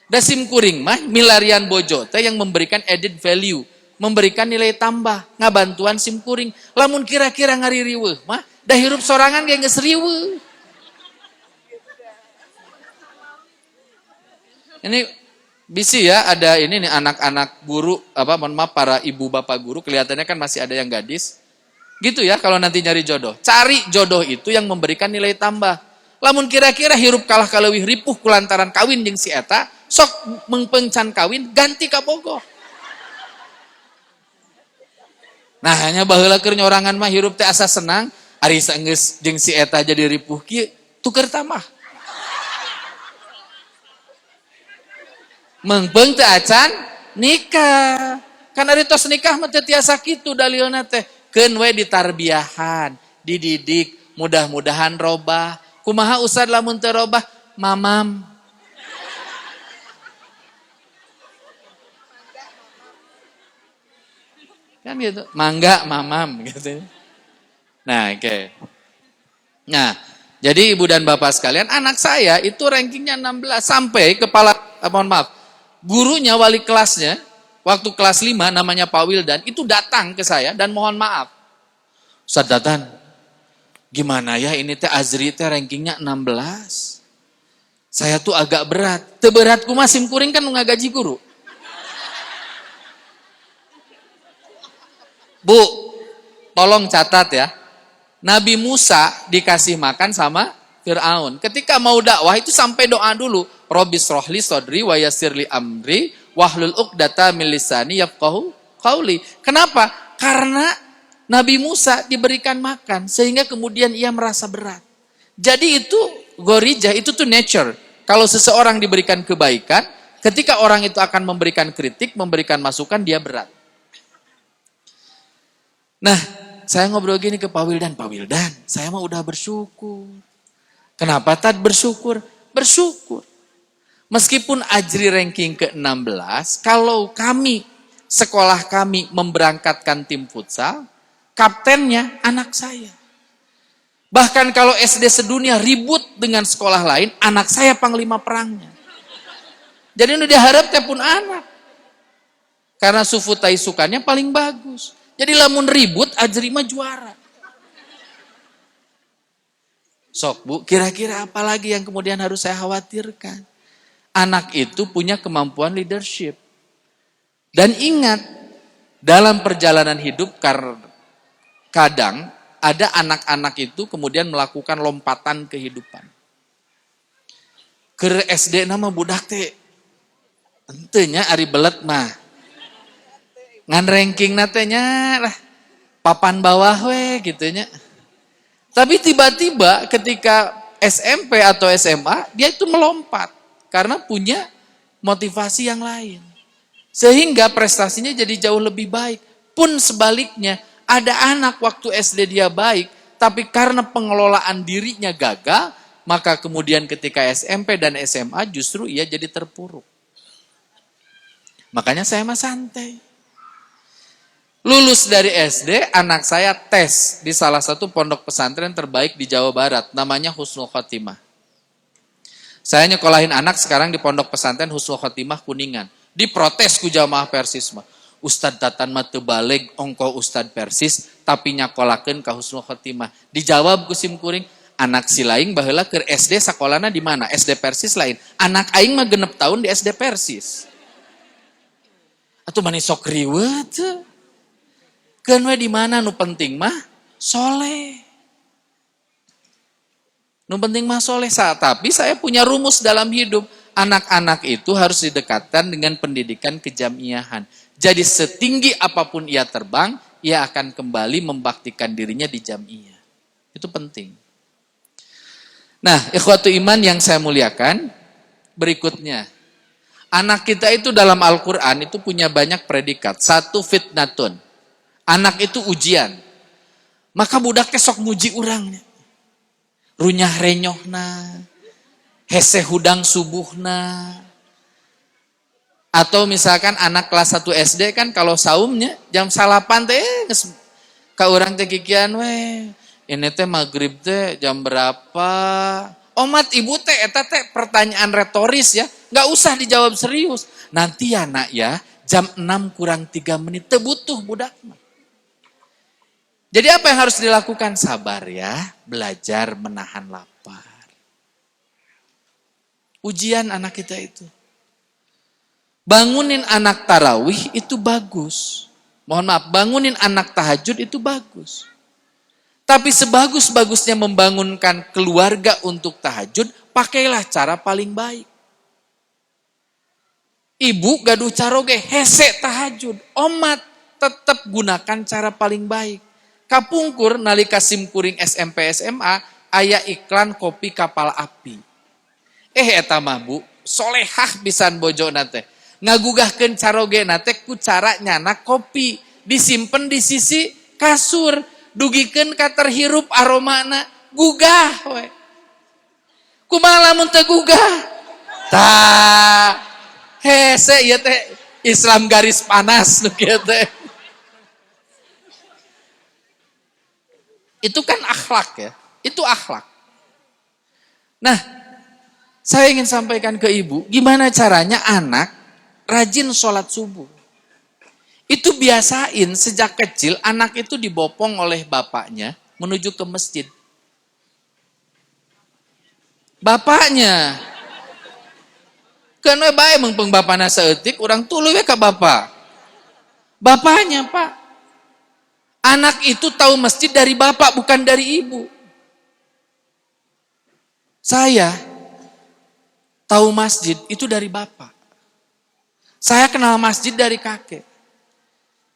Dasim kuring mah milarian bojo teh yang memberikan added value, memberikan nilai tambah, ngabantuan sim kuring. Lamun kira-kira ngaririweuh mah da hirup sorangan ge geus riweuh. Ini bisi ya, ada ini nih anak-anak guru mohon maaf para ibu bapak guru, kelihatannya kan masih ada yang gadis. Gitu ya kalau nanti nyari jodoh. Cari jodoh itu yang memberikan nilai tambah. Lamun kira-kira hirup kalah kaleuwih ripuh kulantaran kawin jeung si eta, sok mengpengcan kawin ganti ka bogoh. Nah hanya baheula keur nyorangan mah hirup teh asa senang, ari saenggeus jeung si eta jadi ripuh kieu tuker tamah. Mengpeung teh acan nikah. Kan ari tos nikah mah teh tiasa kitu dalilna teh. Keun we ditarbiyahan, dididik, mudah-mudahan robah. Kumaha ustad lamun teu robah? Mamam. Kan gitu. Mangga mamam gitu. Nah, oke. Nah, jadi ibu dan bapak sekalian, anak saya itu rankingnya 16 sampai kepala mohon maaf. Gurunya, wali kelasnya, waktu kelas 5 namanya Pak Wildan, itu datang ke saya dan mohon maaf. Ustaz Datan, gimana ya ini teh Azri teh rankingnya 16. Saya tuh agak berat. Teu berat kumaha sim kuring kan nu ngagaji guru. Bu, tolong catat ya. Nabi Musa dikasih makan sama Fir'aun. Ketika mau dakwah itu sampai doa dulu. Robbis rohli sodri wa yassirli amri wahlul uqdata min lisani yafqahu qauli. Kenapa? Karena Nabi Musa diberikan makan sehingga kemudian ia merasa berat. Jadi itu gorijah, itu tuh nature. Kalau seseorang diberikan kebaikan, ketika orang itu akan memberikan kritik, memberikan masukan, dia berat. Nah, saya ngobrol gini ke Pak Wildan. Pak Wildan, saya mah udah bersyukur. Kenapa Tad bersyukur? Bersyukur. Meskipun Ajri ranking ke-16, kalau kami, sekolah kami memberangkatkan tim futsal, kaptennya anak saya. Bahkan kalau SD sedunia ribut dengan sekolah lain, anak saya panglima perangnya. Jadi udah diharap teh pun anak. Karena sufu taisukannya paling bagus. Jadi lamun ribut, Ajri mah juara. Sok Bu, kira-kira apa lagi yang kemudian harus saya khawatirkan? Anak itu punya kemampuan leadership. Dan ingat, dalam perjalanan hidup kadang ada anak-anak itu kemudian melakukan lompatan kehidupan. Ke SD nama budak teh, entenya ari belet mah. Ngan ranking natenya lah papan bawah we gitunya. Tapi tiba-tiba ketika SMP atau SMA dia itu melompat karena punya motivasi yang lain. Sehingga prestasinya jadi jauh lebih baik. Pun sebaliknya ada anak waktu SD dia baik tapi karena pengelolaan dirinya gagal, maka kemudian ketika SMP dan SMA justru ia jadi terpuruk. Makanya saya mah santai. Lulus dari SD, anak saya tes di salah satu pondok pesantren terbaik di Jawa Barat, namanya Husnul Khotimah. Saya nyekolahin anak sekarang di pondok pesantren Husnul Khotimah Kuningan. Diprotes ku jamaah Persisma. Ustad Datan mah teu baleg ongko Ustad Persis, tapi nyakolakeun ka Husnul Khotimah. Dijawab ku sim kuring, anak si laing baheula keur SD sakolana di mana? SD Persis lain. Anak aing mah 6 tahun di SD Persis. Atuh mani sok riweuh. Keun we di mana nu penting mah soleh. Nu penting mah soleh. Tapi saya punya rumus dalam hidup. Anak-anak itu harus didekatkan dengan pendidikan kejamiahan. Jadi setinggi apapun ia terbang, ia akan kembali membaktikan dirinya di jamiah. Itu penting. Nah, ikhwatu iman yang saya muliakan, berikutnya. Anak kita itu dalam Al-Quran itu punya banyak predikat. 1 fitnatun. Anak itu ujian. Maka budak sok muji urangnya. Runyah renyohna. Hese hudang subuhna. Atau misalkan anak kelas 1 SD kan kalau saumnya jam salapan teh ka urang teh kikian we. Ini teh maghrib teh jam berapa? Omat ibu teh eta teh pertanyaan retoris ya. Nggak usah dijawab serius. Nanti ya nak ya jam 6 kurang 3 menit teu butuh budak mah. Jadi apa yang harus dilakukan? Sabar ya, belajar menahan lapar. Ujian anak kita itu. Bangunin anak tarawih itu bagus. Mohon maaf, bangunin anak tahajud itu bagus. Tapi sebagus-bagusnya membangunkan keluarga untuk tahajud, pakailah cara paling baik. Ibu gaduh caroge, hese tahajud. Omat, tetap gunakan cara paling baik. Kapungkur nalika simkuring SMP SMA aya iklan kopi kapal api. Eta mah Bu, solehah pisan bojona teh. Ngagugahkeun carogena teh ku cara nyana kopi, disimpen di sisi kasur, dugikeun ka terhirup aromana, gugah we. Kumaha lamun teu gugah? Tah, hese ieu teh Islam garis panas nu kieu teh. Itu kan akhlak ya, itu akhlak. Nah, saya ingin sampaikan ke ibu, gimana caranya anak rajin sholat subuh. Itu biasain sejak kecil anak itu dibopong oleh bapaknya menuju ke masjid. Bapaknya, karena baik mengpeng bapakna seetik, orang tuluy we ka bapak. Bapaknya Pak, anak itu tahu masjid dari bapak bukan dari ibu. Saya tahu masjid itu dari bapak. Saya kenal masjid dari kakek.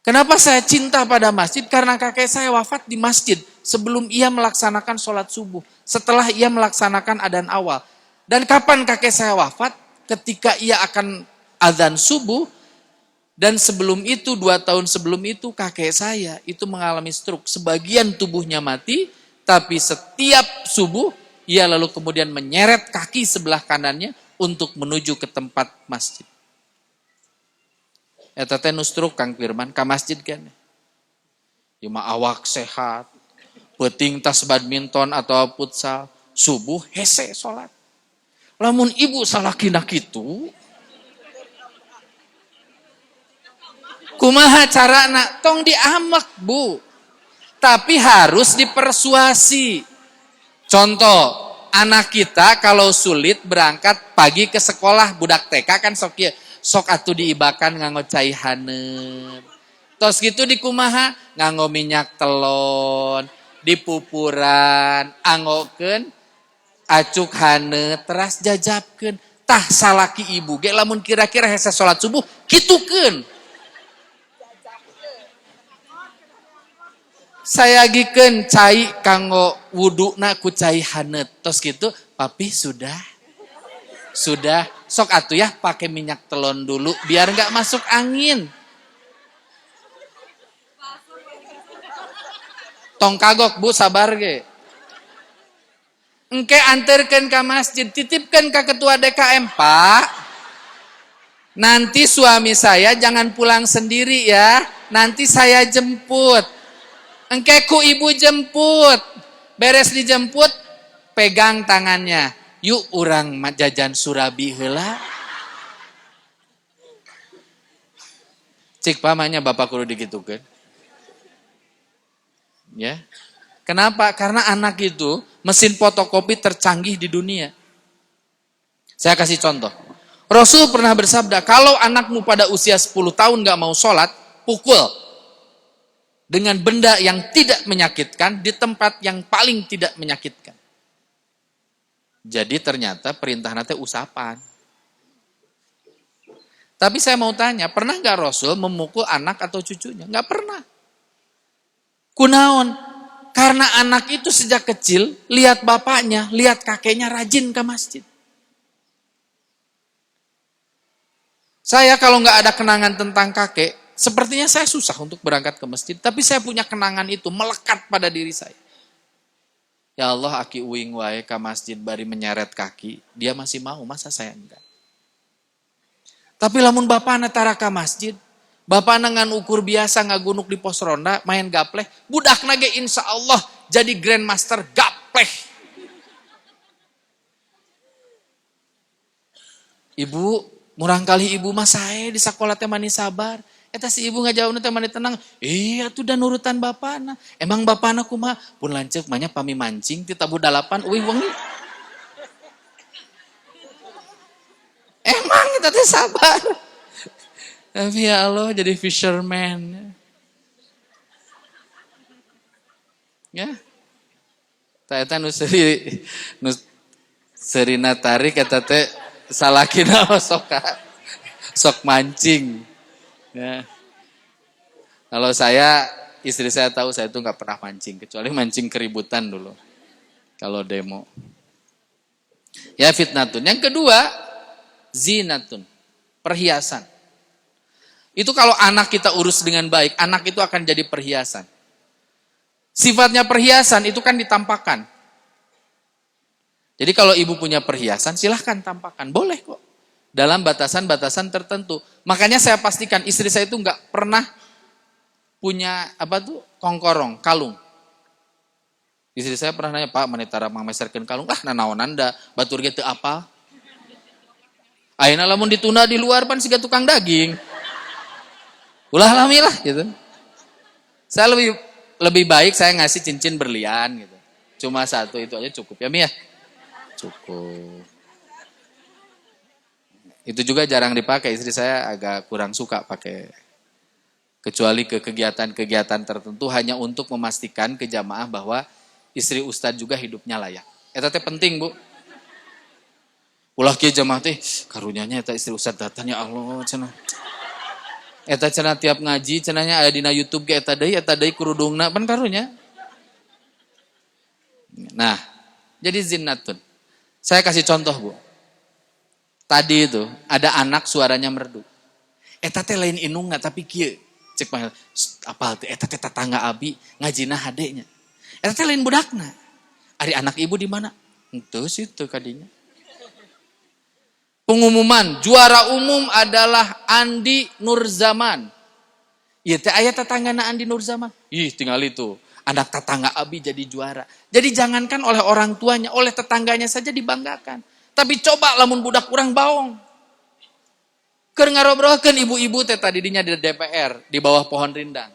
Kenapa saya cinta pada masjid? Karena kakek saya wafat di masjid sebelum ia melaksanakan sholat subuh. Setelah ia melaksanakan adzan awal. Dan kapan kakek saya wafat? Ketika ia akan adzan subuh. Dan sebelum itu, 2 tahun sebelum itu, kakek saya itu mengalami stroke. Sebagian tubuhnya mati, tapi setiap subuh, ia lalu kemudian menyeret kaki sebelah kanannya untuk menuju ke tempat masjid. Eta teh nu stroke Kang Firman ka masjid kene. Ieu mah awak sehat, peuting tas badminton atau futsal, subuh hese salat. Lamun ibu salakina kitu, kumaha carana? Tong diamek, Bu. Tapi harus dipersuasi. Contoh, anak kita kalau sulit berangkat pagi ke sekolah, budak TK kan sok atuh diibakan nganggo cai haneut. Tos gitu di kumaha nganggo minyak telon, dipupuran, anggokeun acuk haneut, teras jajabkeun. Tah salaki ibu ge lamun kira-kira hese salat subuh kitukeun. Saya gikeun cai kanggo wuduna ku cai haneut. Tos gitu, papi sudah sok atuh ya pakai minyak telon dulu biar nggak masuk angin. Tong kagok Bu, sabar ge. Engke anterkeun ka masjid, titipkeun ka ketua DKM, Pak. Nanti suami saya jangan pulang sendiri ya, nanti saya jemput. Engke ku ibu jemput, beres dijemput, pegang tangannya. Yuk urang jajan surabi heula. Cik pamanya bapak kudu digitukeun. Ya. Kenapa? Karena anak itu mesin fotokopi tercanggih di dunia. Saya kasih contoh. Rasul pernah bersabda, kalau anakmu pada usia 10 tahun gak mau sholat, pukul. Dengan benda yang tidak menyakitkan di tempat yang paling tidak menyakitkan. Jadi ternyata perintah nanti usapan. Tapi saya mau tanya, pernah nggak Rasul memukul anak atau cucunya? Nggak pernah. Kunaon? Karena anak itu sejak kecil, lihat bapaknya, lihat kakeknya rajin ke masjid. Saya kalau nggak ada kenangan tentang kakek, sepertinya saya susah untuk berangkat ke masjid. Tapi saya punya kenangan itu, melekat pada diri saya. Ya Allah, aki uing wae ke masjid bari menyeret kaki, dia masih mau, masa saya enggak? Tapi lamun bapana tara ka masjid, bapana ngan ukur biasa ngagunuk di pos ronda, main gapleh, budakna ge insya Allah jadi grandmaster gapleh. Ibu, murang kali ibu mah sae di sakola teh mani sabar. Eta si ibu ngajawabna teh mani tenang. Iya tuh dan nurutan bapana. Emang bapana kumaha? Pun lanceuk manya pami mancing ti tabu 8 uih wengi. Emang kita teh sabar. Tapi ya Allah jadi fisherman. Ya. Ta eta nu serina tarik eta teh salakina sok mancing. Ya. Kalau saya, istri saya tahu saya itu nggak pernah mancing, kecuali mancing keributan dulu. Kalau demo. Ya fitnatun. Yang kedua, zinatun. Perhiasan. Itu kalau anak kita urus dengan baik, anak itu akan jadi perhiasan. Sifatnya perhiasan itu kan ditampakkan. Jadi kalau ibu punya perhiasan, silahkan tampakkan. Boleh kok. Dalam batasan-batasan tertentu. Makanya saya pastikan istri saya itu nggak pernah punya kongkorong, kalung. Istri saya pernah nanya, Pak, manitara mameserkeun kalung, nanaon anda, batur ge teu apa. Ayeuna lamun ditunda di luar pan siga tukang daging. Ulah alamilah gitu. Saya lebih baik saya ngasih cincin berlian gitu. Cuma satu itu aja cukup ya, Mi ya. Cukup. Itu juga jarang dipakai, istri saya agak kurang suka pakai. Kecuali ke kegiatan-kegiatan tertentu hanya untuk memastikan ke jamaah bahwa istri ustadz juga hidupnya layak. Eta teh penting, Bu. Ulah kieu jamaah teh karunyanya eta istri ustadz datang ya Allah cenah. Eta cenah tiap ngaji cenahnya aya dina YouTube ge eta deui kurudungna pan karunya. Nah, jadi zinnatun. Saya kasih contoh, Bu. Tadi itu ada anak suaranya merdu. Eta teh lain inungna tapi kieu. Cek panggil, apal teh eta teh tetangga abi ngajina hadenya. Eta teh lain budakna. Ari anak ibu di mana? Henteu situ kadinya. Pengumuman juara umum adalah Andi Nurzaman. Ieu teh aya tetanggana Andi Nurzaman. Ih, tinggal itu. Anak tetangga abi jadi juara. Jadi jangankan oleh orang tuanya, oleh tetangganya saja dibanggakan. Tapi coba lamun budak kurang baong. Keur ngarobrolkeun ibu-ibu teh tadi dinya di DPR di bawah pohon rindang.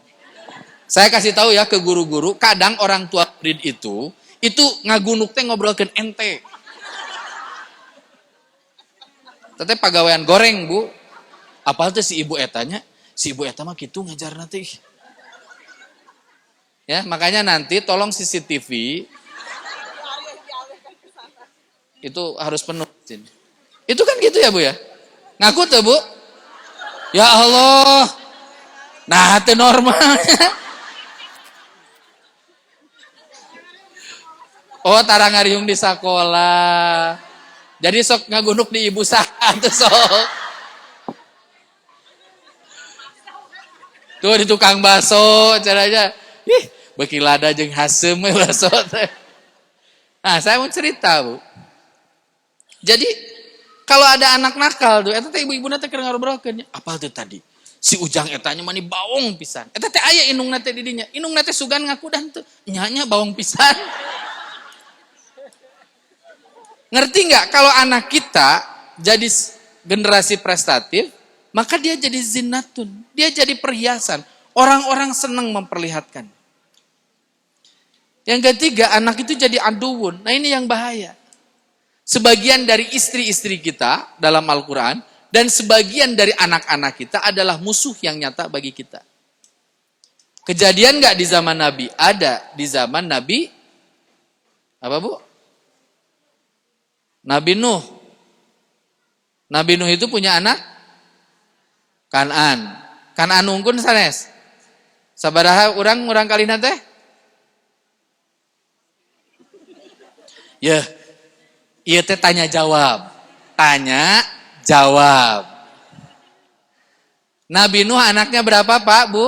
Saya kasih tahu ya ke guru-guru, kadang orang tua murid itu ngagunuk teh ngobrolkeun ente. Teteh pagawean goreng, Bu. Apal teh si ibu etanya? Si ibu eta mah kitu ngajarna teh. Ya, makanya nanti tolong CCTV itu harus penuh. Itu kan gitu ya, Bu ya? Ngaku tuh, Bu? Ya Allah. Nah, itu normalnya. Oh, tarang ngariung di sekolah. Jadi sok ngagunuk di ibu saha tuh sok. Tuh di tukang bakso caranya. Ih, beki lada jeung hasem bakso teh. Nah, saya mau cerita, Bu. Jadi kalau ada anak nakal tuh, eta teh ibu-ibuna teh keur ngarobrolkeun. Apal tuh tadi? Si Ujang etanya mani baong pisan. Eta teh aya indungna teh di dinya. Indungna teh sugan ngaku dan teu nya baong pisan. Ngerti nggak? Kalau anak kita jadi generasi prestatif, maka dia jadi zinatun. Dia jadi perhiasan. Orang-orang senang memperlihatkan. Yang ketiga, anak itu jadi aduun. Nah ini yang bahaya. Sebagian dari istri-istri kita dalam Al-Quran, dan sebagian dari anak-anak kita adalah musuh yang nyata bagi kita. Kejadian nggak di zaman Nabi? Ada di zaman Nabi, apa Bu? Nabi Nuh. Nabi Nuh itu punya anak Kan'an. Kan'an unggul sanes. Sabaraha urang kalina teh? Ya, iya teh tanya jawab. Tanya jawab. Nabi Nuh anaknya berapa, Pak, Bu?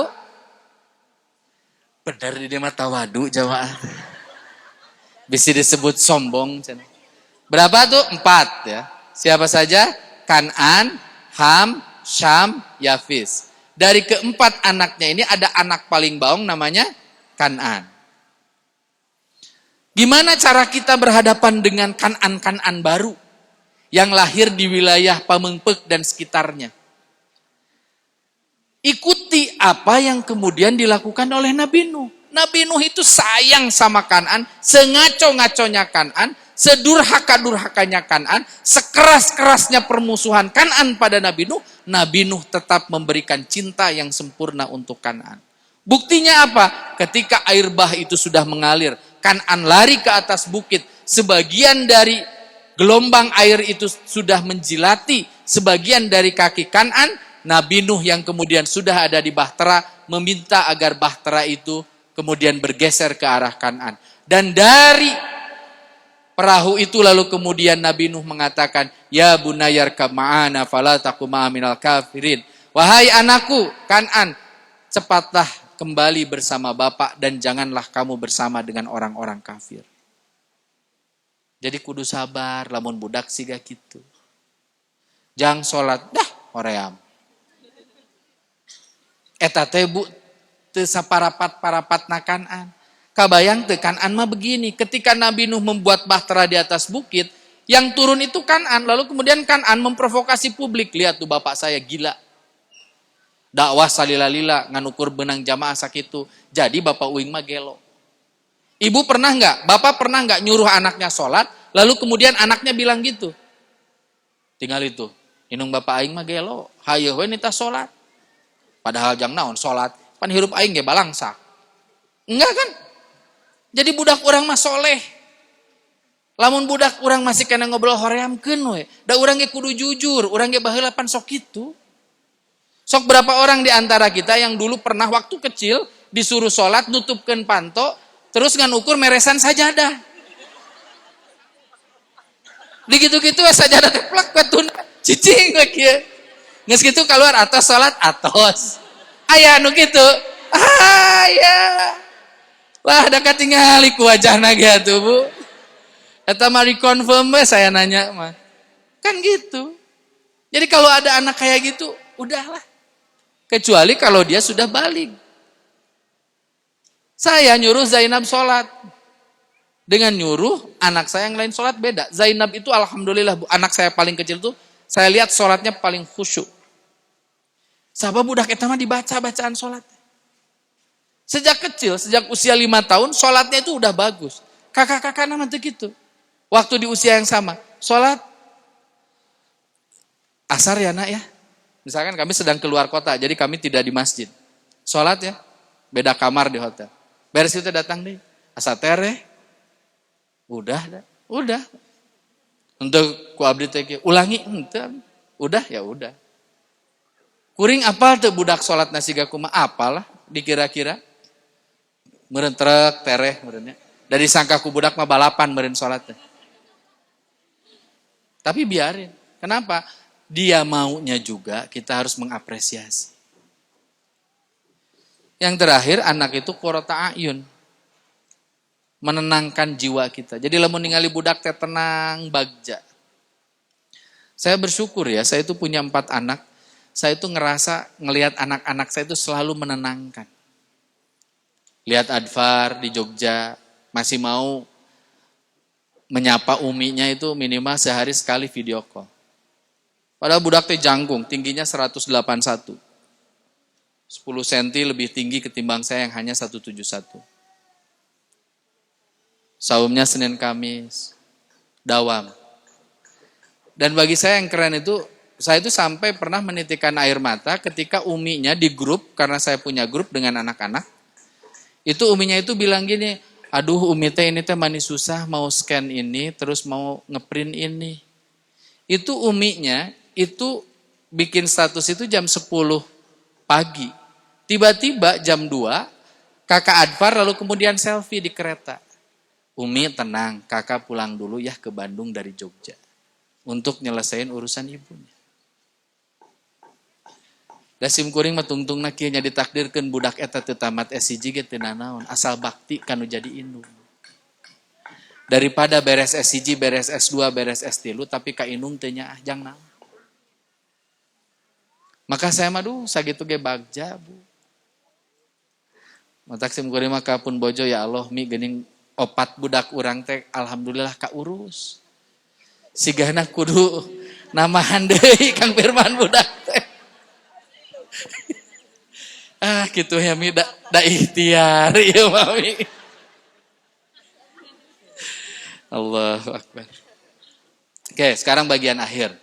Bener di mah tawadu jamaah. Bisa disebut sombong. Berapa tuh? 4 ya. Siapa saja? Kan'an, Ham, Syam, Yafis. Dari keempat anaknya ini ada anak paling baong namanya Kan'an. Gimana cara kita berhadapan dengan Kan'an baru yang lahir di wilayah Pamengpeuk dan sekitarnya? Ikuti apa yang kemudian dilakukan oleh Nabi Nuh. Nabi Nuh itu sayang sama Kan'an, sengaco-ngaconya Kan'an, sedurhaka-durhakanya Kan'an, sekeras-kerasnya permusuhan Kan'an pada Nabi Nuh tetap memberikan cinta yang sempurna untuk Kan'an. Buktinya apa? Ketika air bah itu sudah mengalir, Kan'an lari ke atas bukit, sebagian dari gelombang air itu sudah menjilati sebagian dari kaki Kan'an, Nabi Nuh yang kemudian sudah ada di Bahtera meminta agar Bahtera itu kemudian bergeser ke arah Kan'an. Dan dari perahu itu lalu kemudian Nabi Nuh mengatakan, ya bunayarkab ma'ana fala takum minal kafirin. Wahai anakku Kan'an, cepatlah kembali bersama bapak dan janganlah kamu bersama dengan orang-orang kafir. Jadi kudu sabar, lamun budak siga gitu. Jang sholat, dah hoream. Eta teh bu, teu saparapat-parapat na Kan'an. Kabayang teu Kan'an mah begini, ketika Nabi Nuh membuat bahtera di atas bukit, yang turun itu Kan'an, lalu kemudian Kan'an memprovokasi publik. Lihat tuh bapak saya gila. Dakwah salila-lila, nganukur benang jamaah sakitu. Jadi bapak uing mah gelo. Ibu pernah nggak, bapak pernah nggak nyuruh anaknya sholat, lalu kemudian anaknya bilang gitu. Tinggal itu, inung bapak aing mah gelo, hayu we nita sholat. Padahal jang naon sholat, pan hirup aing ge balangsak. Enggak kan? Jadi budak orang mah soleh. Lamun budak orang masih kena ngobrol horeamkeun we. Da urang ge kudu jujur, urang ge baheula pan sok kitu. Sok berapa orang di antara kita yang dulu pernah waktu kecil disuruh sholat, nutupkeun panto, terus ngan ukur meresan sajadah. Di gitu-gitu sajadah teplak batun cicing we kieu. Geus kitu keluar atos sholat atos. Aya anu kitu. Ya. Lah da katingali ku wajahna ge atuh Bu. Eta mah reconfirm we saya nanya mah. Kan gitu. Jadi kalau ada anak kayak gitu, udahlah. Kecuali kalau dia sudah balik. Saya nyuruh Zainab sholat. Dengan nyuruh anak saya yang lain sholat beda. Zainab itu alhamdulillah Bu, anak saya paling kecil tuh, saya lihat sholatnya paling khusyuk. Sahabat budak eta mah dibaca bacaan sholat. Sejak kecil, sejak usia 5 tahun, sholatnya itu udah bagus. Kakak-kakak nama tuh gitu. Waktu di usia yang sama, sholat asar ya nak ya. Misalkan kami sedang keluar kota, jadi kami tidak di masjid. Sholat ya, beda kamar di hotel. Beres itu datang deh, asa tereh. Udah. Untuk ku abdi teh ulangi henteu. Udah ya udah. Kuring apal teu budak sholat nasiga kumaha apalah dikira-kira. Meureun trek tereh meureun nya. Dari sangka ku budak mah balapan meureun sholat teh. Tapi biarin. Kenapa? Dia maunya juga kita harus mengapresiasi. Yang terakhir anak itu qurrata a'yun. Menenangkan jiwa kita. Jadi lamun ningali budak teh tenang bagja. Saya bersyukur ya, saya itu punya 4 anak. Saya itu ngerasa ngelihat anak-anak saya itu selalu menenangkan. Lihat Adfar di Jogja masih mau menyapa uminya itu minimal sehari sekali video call. Padahal budak teh jangkung, tingginya 181. 10 cm lebih tinggi ketimbang saya yang hanya 171. Saumnya Senin Kamis, dawam. Dan bagi saya yang keren itu, saya itu sampai pernah menitikan air mata ketika uminya di grup, karena saya punya grup dengan anak-anak. Itu uminya itu bilang gini, aduh umi teh ini teh manis susah mau scan ini, terus mau ngeprint ini. Itu uminya, itu bikin status itu jam 10 pagi. Tiba-tiba jam 2, kakak Adfar lalu kemudian selfie di kereta. Umi tenang, kakak pulang dulu ya ke Bandung dari Jogja. Untuk nyelesain urusan ibunya. Dasim kuring mah tungtungna kieu nya ditakdirkeun budak eta teu tamat S1 ge teu nanaon, asal bakti kanu jadi indung. Daripada beres S1, beres S2, beres S3 tapi ka indung teu nya jang naon. Maka saya mah sagitu ge bagja Bu. Matak sim kuring mah kapun bojo ya Allah mi geuning 4 budak urang teh alhamdulillah kaurus. Sigana kudu namahan deui Kang Firman budak teh. Gitu ya mi da ikhtiar ya mami. Allahu Akbar. Oke, sekarang bagian akhir.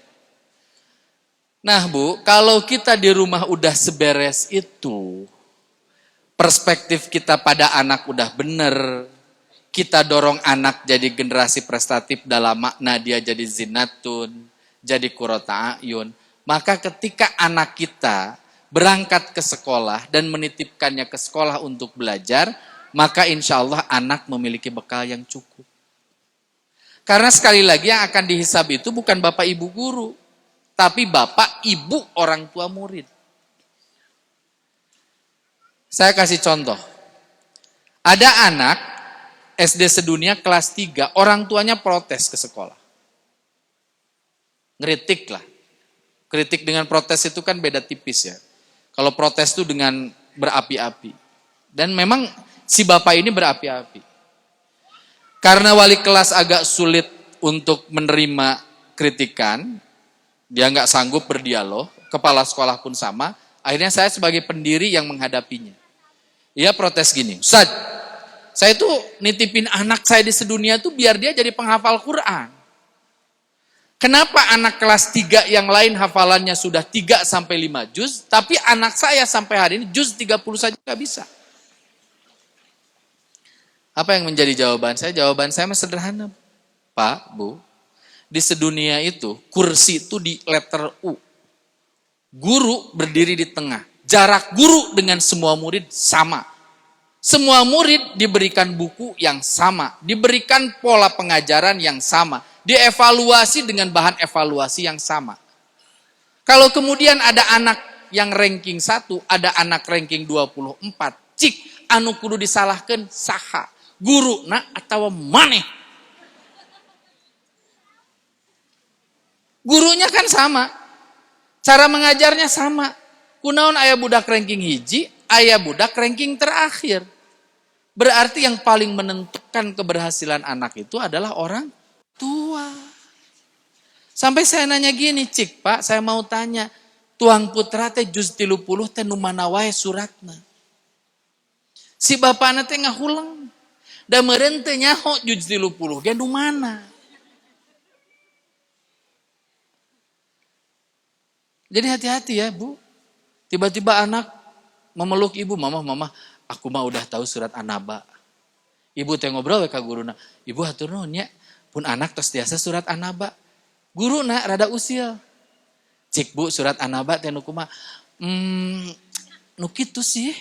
Nah Bu, kalau kita di rumah udah seberes itu, perspektif kita pada anak udah bener, kita dorong anak jadi generasi prestatif dalam makna dia jadi zinatun, jadi qurrata a'yun, Maka ketika anak kita berangkat ke sekolah dan menitipkannya ke sekolah untuk belajar, maka insya Allah anak memiliki bekal yang cukup. Karena sekali lagi yang akan dihisab itu bukan bapak ibu guru, tapi bapak ibu orang tua murid. Saya kasih contoh. Ada anak SD sedunia kelas 3, orang tuanya protes ke sekolah. Ngeritik lah. Kritik dengan protes itu kan beda tipis ya. Kalau protes itu dengan berapi-api. Dan memang si bapak ini berapi-api. Karena wali kelas agak sulit untuk menerima kritikan, dia nggak sanggup berdialog, kepala sekolah pun sama, akhirnya saya sebagai pendiri yang menghadapinya. Ia protes gini, Ustaz, saya tuh nitipin anak saya di sedunia tuh biar dia jadi penghafal Quran. Kenapa anak kelas 3 yang lain hafalannya sudah 3-5 juz, tapi anak saya sampai hari ini juz 30 saja nggak bisa? Apa yang menjadi jawaban saya? Jawaban saya sederhana. Pak, Bu, di sedunia itu, kursi itu di letter U. Guru berdiri di tengah. Jarak guru dengan semua murid sama. Semua murid diberikan buku yang sama. Diberikan pola pengajaran yang sama. Dievaluasi dengan bahan evaluasi yang sama. Kalau kemudian ada anak yang ranking 1, ada anak ranking 24, cik, anu kudu disalahkan saha, guru na atau maneh. Gurunya kan sama, cara mengajarnya sama. Kunaon aya budak ranking hiji, aya budak ranking terakhir. Berarti yang paling menentukan keberhasilan anak itu adalah orang tua. Sampai saya nanya gini, cik Pak, saya mau tanya, tuang putra teh juz 30 teh nu mana wae suratna. Si bapana teh ngahulang. Da meureun teh nyaho juz 30 ge nu mana. Jadi hati-hati ya, Bu. Tiba-tiba anak memeluk ibu, mama, aku mah udah tahu surat An-Naba. Ibu teh ngobrol we ka guruna, ibu hatur nuhun nya, pun anak tos tiasa surat An-Naba. Guruna rada usil. Cik Bu, surat An-Naba teh nu kumaha? Nu kitu sih.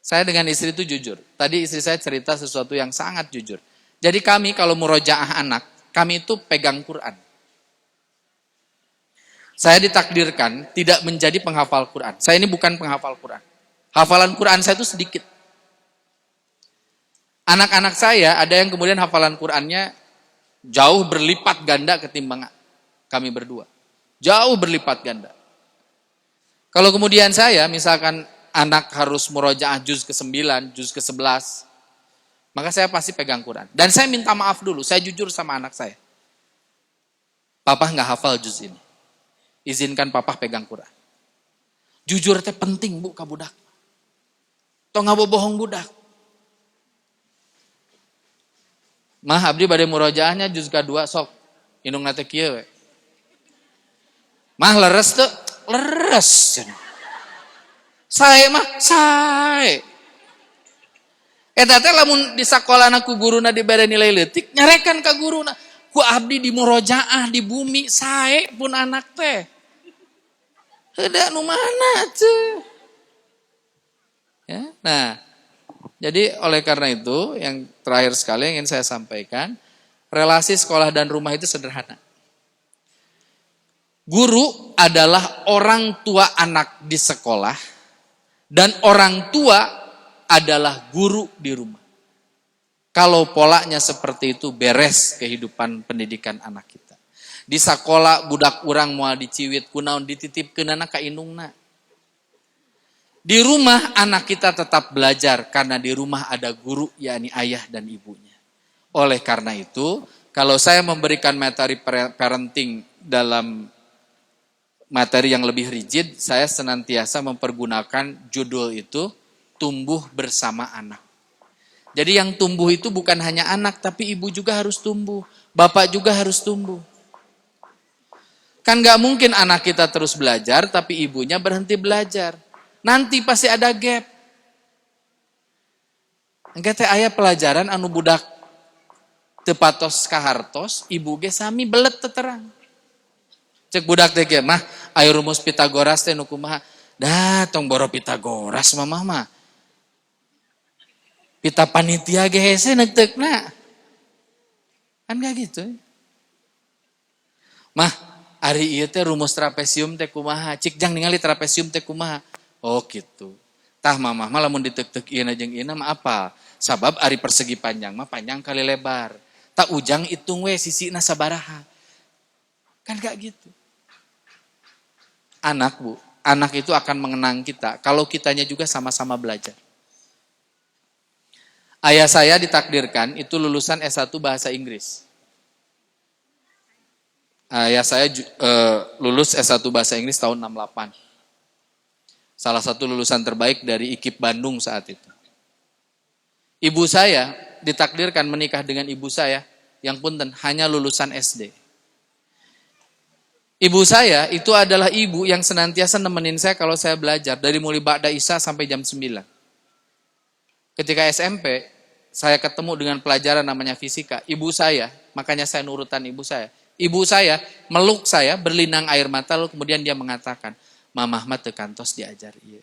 Saya dengan istri itu jujur. Tadi istri saya cerita sesuatu yang sangat jujur. Jadi kami kalau murojaah anak, kami itu pegang Quran. Saya ditakdirkan tidak menjadi penghafal Quran. Saya ini bukan penghafal Quran. Hafalan Quran saya itu sedikit. Anak-anak saya ada yang kemudian hafalan Qurannya jauh berlipat ganda ketimbang kami berdua. Jauh berlipat ganda. Kalau kemudian saya, misalkan anak harus murojaah juz ke-9, juz ke-11, maka saya pasti pegang Quran. Dan saya minta maaf dulu, saya jujur sama anak saya. Papa nggak hafal juz ini. Izinkan papa pegang Quran. Jujur teh penting Bu ka budak. Tong ngabobohong budak. Mah abdi bade murojaahnya juz ka-2 sok. Indungna teh kieu we. Mah leres teu? Leres. Sae mah sae. Eta teh lamun di sakolana ku guruna dibere nilai leutik, nyarekan ka guruna. Ku abdi di murojaah di bumi sae pun anak teh. Heuda nu mana tuh? Ya, nah, jadi oleh karena itu yang terakhir sekali yang ingin saya sampaikan, relasi sekolah dan rumah itu sederhana. Guru adalah orang tua anak di sekolah dan orang tua adalah guru di rumah. Kalau polanya seperti itu beres kehidupan pendidikan anak kita. Di sekolah budak urang moal diciwit kunaon dititipkeunana ka indungna. Di rumah anak kita tetap belajar karena di rumah ada guru yakni ayah dan ibunya. Oleh karena itu, kalau saya memberikan materi parenting dalam materi yang lebih rigid, saya senantiasa mempergunakan judul itu tumbuh bersama anak. Jadi yang tumbuh itu bukan hanya anak, tapi ibu juga harus tumbuh. Bapak juga harus tumbuh. Kan gak mungkin anak kita terus belajar, tapi ibunya berhenti belajar. Nanti pasti ada gap. Engke teh aya pelajaran anu budak tepatos kahartos, ibu ge sami belet teterang. Cek budak teh ge mah, ayo rumus Pitagoras teh nu kumaha? Dah tong boro Pitagoras mamah mah. Pita panitia ge hese neuteukna. Kan gak gitu. Mah, ari ieu teh rumus trapesium teh kumaha? Cik jang ningali trapesium teh kumaha? Oh gitu. Tah mamah mah lamun diteuk-teuk ieu jeung ieu mah apa? Sabab ari persegi panjang mah panjang kali lebar. Tak ujang hitung we sisina sabaraha. Kan gak gitu. Anak Bu, anak itu akan mengenang kita kalau kitanya juga sama-sama belajar. Ayah saya ditakdirkan itu lulusan S1 bahasa Inggris. Ayah saya lulus S1 bahasa Inggris tahun 68. Salah satu lulusan terbaik dari IKIP Bandung saat itu. Ibu saya ditakdirkan menikah dengan ibu saya yang punten hanya lulusan SD. Ibu saya itu adalah ibu yang senantiasa nemenin saya kalau saya belajar dari mulai ba'da isya sampai jam 9. Ketika SMP, saya ketemu dengan pelajaran namanya fisika. Ibu saya, makanya saya nurutan ibu saya. Ibu saya meluk saya berlinang air mata lalu kemudian dia mengatakan, "Mamah mah teu kantos diajar ieu.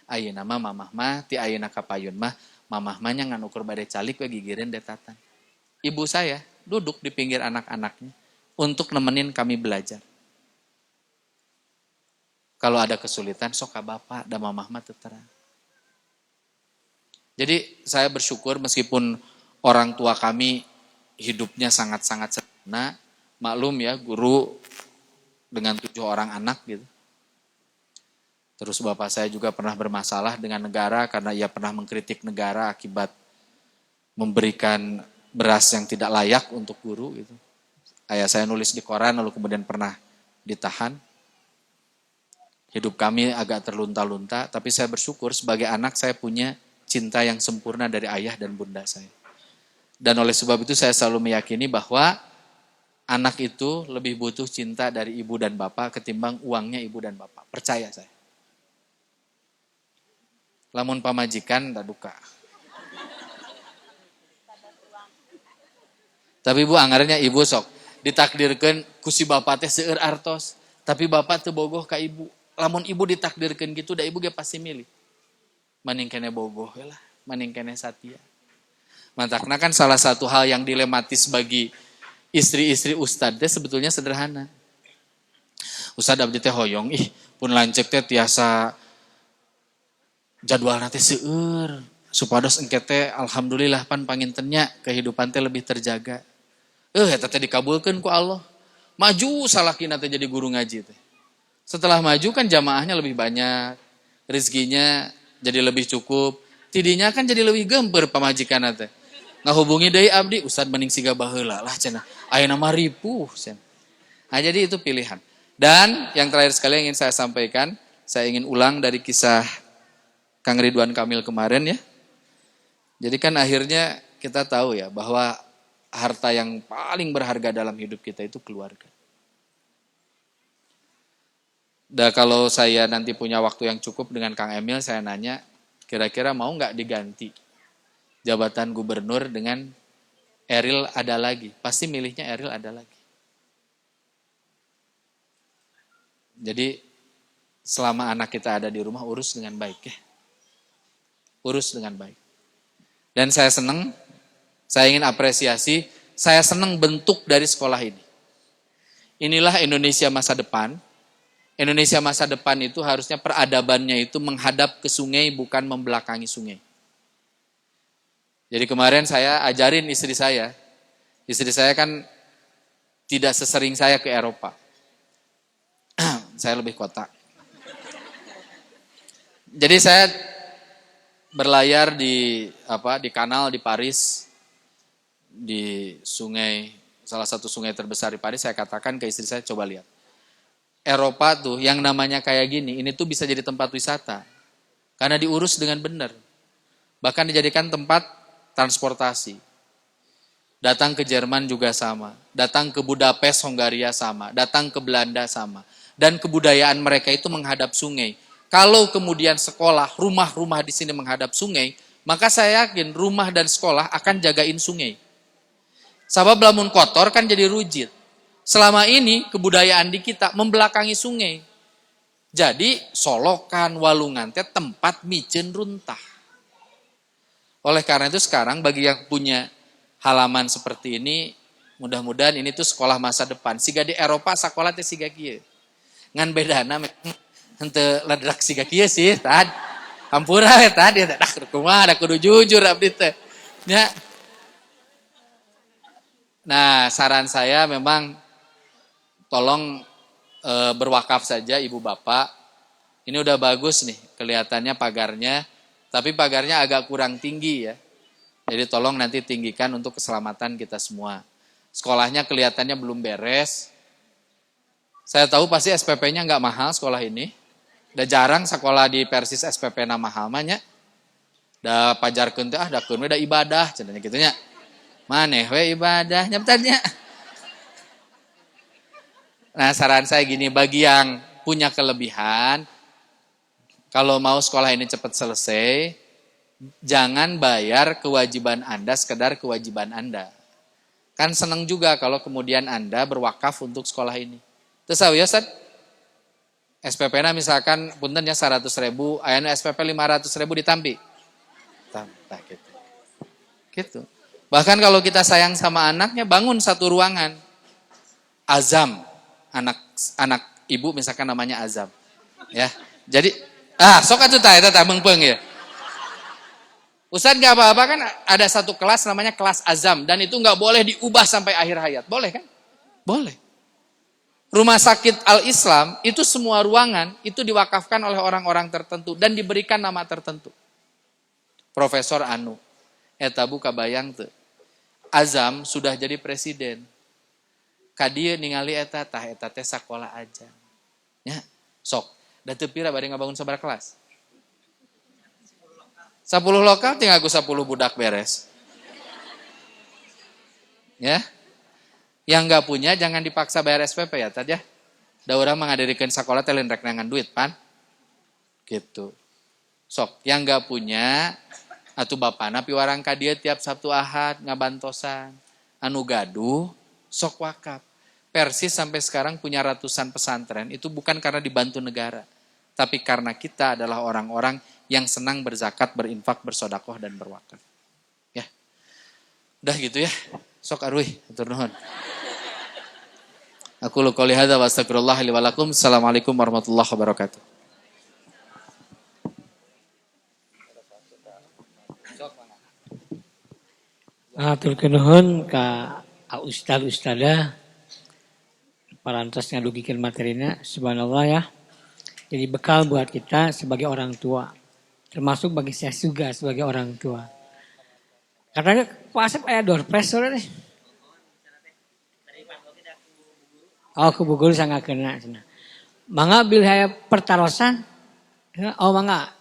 Ayeuna mah mamah mah ti ayeuna kapayun mah mamah mah nya ngan ukur bade calik we gigireun detatan." Ibu saya duduk di pinggir anak-anaknya untuk nemenin kami belajar. Kalau ada kesulitan sok ka bapak da mamah mah teu terang. Jadi saya bersyukur meskipun orang tua kami hidupnya sangat-sangat sederhana, maklum ya guru dengan 7 orang anak gitu. Terus bapak saya juga pernah bermasalah dengan negara karena ia pernah mengkritik negara akibat memberikan beras yang tidak layak untuk guru gitu. Ayah saya nulis di koran lalu kemudian pernah ditahan. Hidup kami agak terlunta-lunta, tapi saya bersyukur sebagai anak saya punya cinta yang sempurna dari ayah dan bunda saya. Dan oleh sebab itu saya selalu meyakini bahwa anak itu lebih butuh cinta dari ibu dan bapak ketimbang uangnya ibu dan bapak. Percaya saya. Lamun pamajikan tak duka. Tapi ibu anggarannya ibu sok ditakdirkan kusi bapak teh seueur artos, tapi bapak teu bogoh ka ibu. Lamun ibu ditakdirkan gitu, da ibu ge pasti milih. Maning kene bogoh lah, maning kene satia. Mantakna kan salah satu hal yang dilematis bagi istri-istri ustad teh sebetulnya sederhana. Ustad abdi teh hoyong, pun lancek teh tiasa jadwalna teh seueur. Supados engke teh alhamdulillah pan pangintennya kehidupan teh lebih terjaga. Eta teh dikabulkeun ku Allah. Maju salakina teh jadi guru ngaji teh. Setelah maju kan jamaahnya lebih banyak, rezekinya jadi lebih cukup, tidinya kan jadi lebih gemper pamajikan teh. Ngahubungi deui abdi, Ustad mending siga baheula lah cenah. Ayeuna mah ripuh cenah. Nah, jadi itu pilihan. Dan yang terakhir sekali yang ingin saya sampaikan, saya ingin ulang dari kisah Kang Ridwan Kamil kemarin ya. Jadi kan akhirnya kita tahu ya bahwa harta yang paling berharga dalam hidup kita itu keluarga. Dan kalau saya nanti punya waktu yang cukup dengan Kang Emil, saya nanya, kira-kira mau nggak diganti jabatan gubernur dengan Eril ada lagi? Pasti milihnya Eril ada lagi. Jadi selama anak kita ada di rumah, urus dengan baik ya. Urus dengan baik. Dan saya senang, saya ingin apresiasi, saya senang bentuk dari sekolah ini. Inilah Indonesia masa depan. Indonesia masa depan itu harusnya peradabannya itu menghadap ke sungai bukan membelakangi sungai. Jadi kemarin saya ajarin istri saya. Istri saya kan tidak sesering saya ke Eropa. Saya lebih kota. Jadi saya berlayar di kanal di Paris, di sungai, salah satu sungai terbesar di Paris. Saya katakan ke istri saya, coba lihat. Eropa tuh yang namanya kayak gini, ini tuh bisa jadi tempat wisata. Karena diurus dengan benar. Bahkan dijadikan tempat transportasi. Datang ke Jerman juga sama. Datang ke Budapest, Hongaria sama. Datang ke Belanda sama. Dan kebudayaan mereka itu menghadap sungai. Kalau kemudian sekolah, rumah-rumah di sini menghadap sungai, maka saya yakin rumah dan sekolah akan jagain sungai. Sabab lamun kotor kan jadi rujit. Selama ini kebudayaan di kita membelakangi sungai. Jadi solokan, walungan teh tempat micen runtah. Oleh karena itu sekarang bagi yang punya halaman seperti ini, mudah-mudahan ini tuh sekolah masa depan. Siga di Eropa sekolah teh siga kieu. Ngan bedana henteu ledak siga kieu sih, tad. Hampura we tadi dah kumaha da kudu jujur abdi teh. Nya. Nah, saran saya memang tolong berwakaf saja ibu bapak. Ini udah bagus nih kelihatannya pagarnya, tapi pagarnya agak kurang tinggi ya. Jadi tolong nanti tinggikan untuk keselamatan kita semua. Sekolahnya kelihatannya belum beres. Saya tahu pasti SPP-nya nggak mahal sekolah ini. Udah jarang sekolah di Persis SPP-na mahal mahnya. Da pajarkeun teh da keun we da ibadah cenanya kitu nya. Maneh we ibadahnya betanya. Nah, saran saya gini, bagi yang punya kelebihan, kalau mau sekolah ini cepat selesai, jangan bayar kewajiban Anda sekedar kewajiban Anda. Kan senang juga kalau kemudian Anda berwakaf untuk sekolah ini. Terus ya Ustaz, SPP-na misalkan puntennya 100.000, ayana SPP 500.000 ditampi. Nah, gitu. Gitu. Bahkan kalau kita sayang sama anaknya, bangun satu ruangan. Azam, anak ibu misalkan namanya Azam. Ya. Jadi, sok atuh tah eta tah meungpeung ya. Ustaz gak apa-apa kan ada satu kelas namanya kelas Azam. Dan itu gak boleh diubah sampai akhir hayat. Boleh kan? Boleh. Rumah sakit Al-Islam itu semua ruangan itu diwakafkan oleh orang-orang tertentu. Dan diberikan nama tertentu. Profesor Anu. Eta buka bayang tuh. Azam sudah jadi presiden. Kadieu ningali eta teh sakola aja. Ya, sok. Da teu pira bade ngabangun sabaraha kelas? 10 lokal tinggal aku 10 budak beres. Ya. Yang enggak punya jangan dipaksa bayar SPP ya tadi ya. Da urang mengadirikeun sakola teh lain rek nangan duit pan. Gitu. Sok, yang enggak punya atuh bapana piwarang ka dieu tiap Sabtu Ahad ngabantosan. Anu gaduh sok wakaf. Persis sampai sekarang punya ratusan pesantren itu bukan karena dibantu negara. Tapi karena kita adalah orang-orang yang senang berzakat, berinfak, bersodakoh, dan berwakaf. Ya, udah gitu ya. Sok arwih, atur nuhun. Aku lu qouli hadza wa astagfirullah li wa lakum. Assalamualaikum warahmatullahi wabarakatuh. Atur nuhun ka ustad-ustadah parantos ngadugikeun materina, subhanallah ya. Jadi bekal buat kita sebagai orang tua. Termasuk bagi saya juga sebagai orang tua. Karena Pak Asep aya door press sore deh. Oh, ku bugul sangat kena. Mangga bil haya pertarosan. Oh, mangga.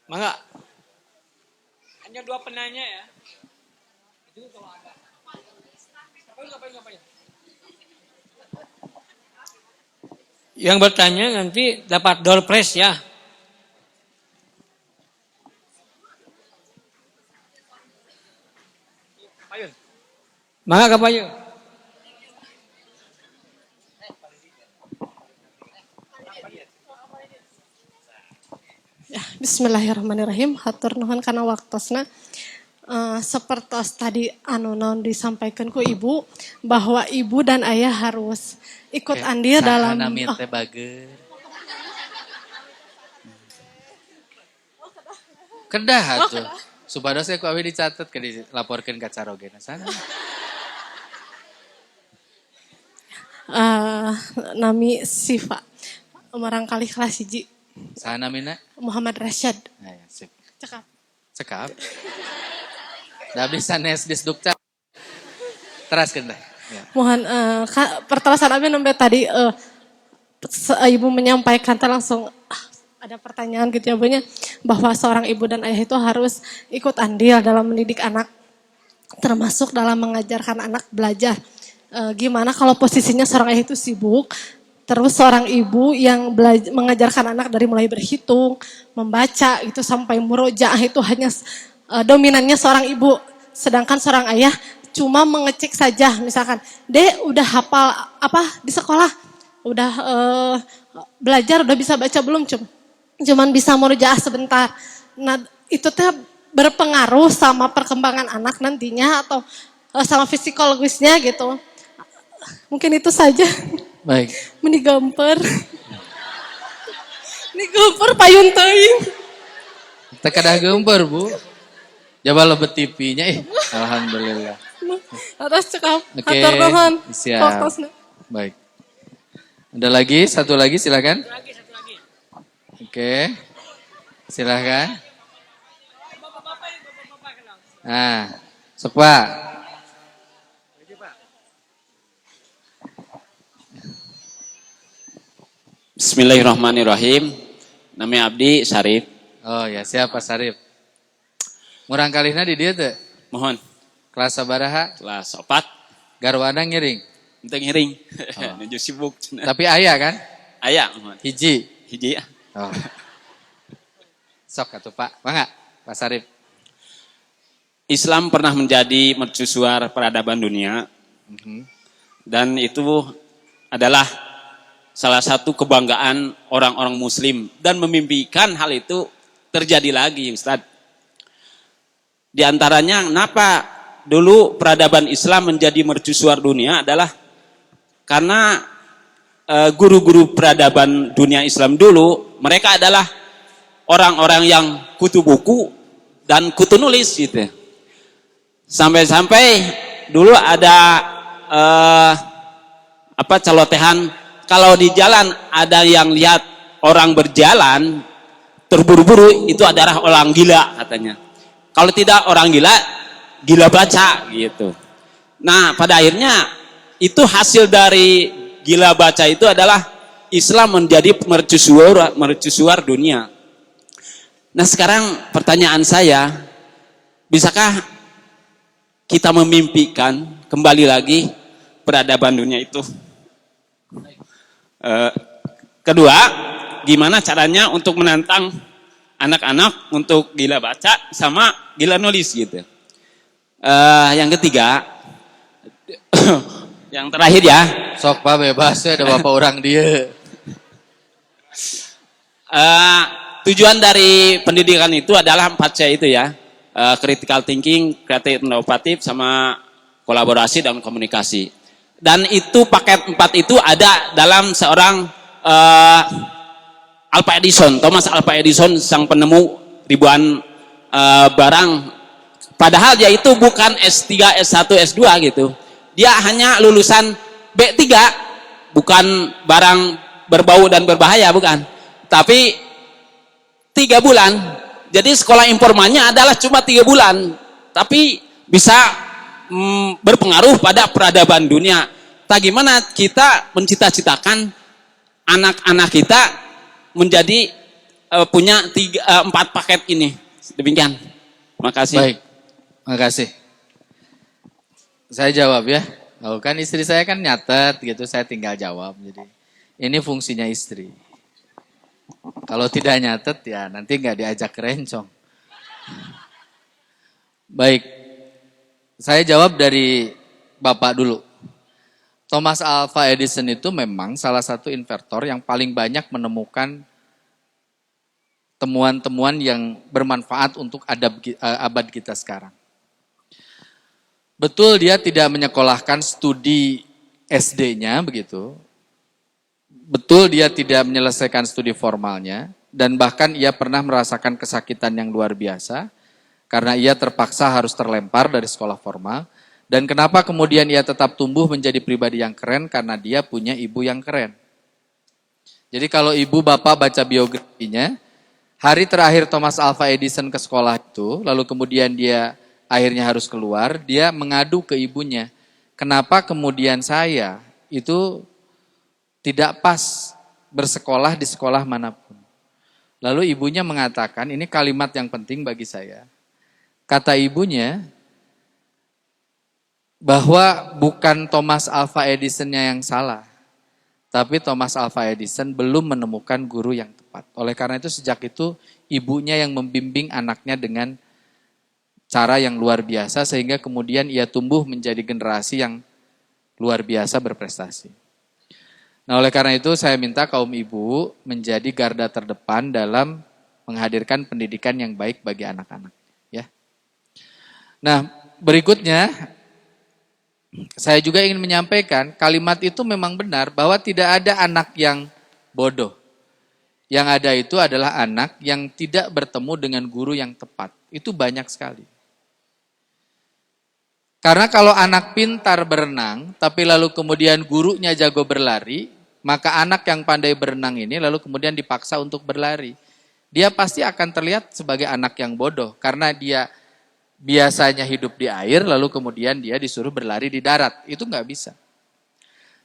Mangga. Hanya 2 penanya ya. Itu kalau ada. Ngapain. Yang bertanya nanti dapat door prize ya. Payun. Mangga ka Payun. Ya, bismillahirrahmanirrahim. Hatur nuhun kana waktosna. Sepertos tadi naon disampaikan ku ibu bahwa ibu dan ayah harus ikut andil dalam teh bager. Kedah atuh. Supados ku abi dicatet ke dilaporkeun ka Carogena sana. Nami Siva. Marangkali kelas 1. Saha namina? Muhammad Rasyad. Nah, ya, sip. Cekap. Da bisa nes disdukca. Teraskeun teh. Ya. Mohon pertelasan abi nembe tadi ibu menyampaikan langsung ada pertanyaan gitu ya Bu nya, bahwa seorang ibu dan ayah itu harus ikut andil dalam mendidik anak, termasuk dalam mengajarkan anak belajar. Gimana kalau posisinya seorang ayah itu sibuk, Terus seorang ibu yang mengajarkan anak dari mulai berhitung, membaca itu sampai murojaah itu hanya dominannya seorang ibu. Sedangkan seorang ayah cuma mengecek saja, misalkan, Dek udah hafal apa di sekolah? Udah belajar, udah bisa baca belum? Cuman bisa murojaah sebentar. Nah itu teh berpengaruh sama perkembangan anak nantinya atau sama psikologisnya gitu. Mungkin itu saja. Baik. Meni gambar. Ini gambar payun teuing. Tekadah gempur, Bu. Coba lebet TV-nya. Alhamdulillah. Atas cekap. Oke, Hatur nuhun. siap. Baik. Ada lagi? Satu lagi silakan. Oke. Silakan. Nah, sok Pak. Bismillahirrahmanirrahim. Nama Abdi Syarif. Oh ya, siapa Syarif? Murang kalihna di dia tuh. Mohon. Kelas sabaraha? Kelas 4. Garwana ngiring. Ente ngiring. Oh. Nuju sibuk. Tapi ayah kan? Aya, mohon. Hiji. Hiji ya. Oh. Sok atuh Pak. Mangga, Pak Syarif. Islam pernah menjadi mercusuar peradaban dunia. Dan itu adalah salah satu kebanggaan orang-orang muslim. Dan memimpikan hal itu terjadi lagi, Ustaz. Di antaranya, kenapa dulu peradaban Islam menjadi mercusuar dunia adalah karena guru-guru peradaban dunia Islam dulu, mereka adalah orang-orang yang kutu buku dan kutu nulis gitu. Sampai-sampai dulu ada celotehan, kalau di jalan ada yang lihat orang berjalan terburu-buru, itu adalah orang gila katanya. Kalau tidak orang gila, gila baca gitu. Nah pada akhirnya itu hasil dari gila baca itu adalah Islam menjadi mercusuar dunia. Nah sekarang pertanyaan saya, bisakah kita memimpikan kembali lagi peradaban dunia itu? Kedua, gimana caranya untuk menantang anak-anak untuk gila baca sama gila nulis gitu. Yang ketiga, yang terakhir ya. Sok Pak bebas ya, ada bapak orang dia. Tujuan dari pendidikan itu adalah 4C itu ya. Critical thinking, kreatif, inovatif, sama kolaborasi dan komunikasi. Dan itu paket 4 itu ada dalam seorang Alva Edison, Thomas Alva Edison, sang penemu ribuan barang. Padahal dia itu bukan S3, S1, S2 gitu. Dia hanya lulusan B3, bukan barang berbau dan berbahaya, bukan. Tapi 3 bulan. Jadi sekolah informalnya adalah cuma 3 bulan. Tapi bisa berpengaruh pada peradaban dunia. Tak gimana kita mencita-citakan anak-anak kita menjadi punya 4 paket ini. Demikian. Makasih. Baik, makasih. Saya jawab ya. Oh, kan istri saya kan nyatet gitu, saya tinggal jawab. Jadi ini fungsinya istri. Kalau tidak nyatet ya nanti nggak diajak rencong. Baik, saya jawab dari Bapak dulu. Thomas Alva Edison itu memang salah satu inventor yang paling banyak menemukan temuan-temuan yang bermanfaat untuk abad kita sekarang. Betul dia tidak menyekolahkan studi SD-nya begitu. Betul dia tidak menyelesaikan studi formalnya. Dan bahkan ia pernah merasakan kesakitan yang luar biasa. Karena ia terpaksa harus terlempar dari sekolah formal. Dan kenapa kemudian ia tetap tumbuh menjadi pribadi yang keren? Karena dia punya ibu yang keren. Jadi kalau ibu bapak baca biografinya, hari terakhir Thomas Alva Edison ke sekolah itu, lalu kemudian dia akhirnya harus keluar, dia mengadu ke ibunya. Kenapa kemudian saya itu tidak pas bersekolah di sekolah manapun. Lalu ibunya mengatakan, ini kalimat yang penting bagi saya. Kata ibunya, bahwa bukan Thomas Alva Edisonnya yang salah, Tapi Thomas Alva Edison belum menemukan guru yang tepat. Oleh karena itu sejak itu ibunya yang membimbing anaknya dengan cara yang luar biasa sehingga kemudian ia tumbuh menjadi generasi yang luar biasa berprestasi. Nah, oleh karena itu saya minta kaum ibu menjadi garda terdepan dalam menghadirkan pendidikan yang baik bagi anak-anak, ya. Nah, berikutnya saya juga ingin menyampaikan kalimat itu memang benar bahwa tidak ada anak yang bodoh. Yang ada itu adalah anak yang tidak bertemu dengan guru yang tepat. Itu banyak sekali. Karena kalau anak pintar berenang, tapi lalu kemudian gurunya jago berlari, maka anak yang pandai berenang ini lalu kemudian dipaksa untuk berlari. Dia pasti akan terlihat sebagai anak yang bodoh, karena dia biasanya hidup di air, lalu kemudian dia disuruh berlari di darat. Itu nggak bisa.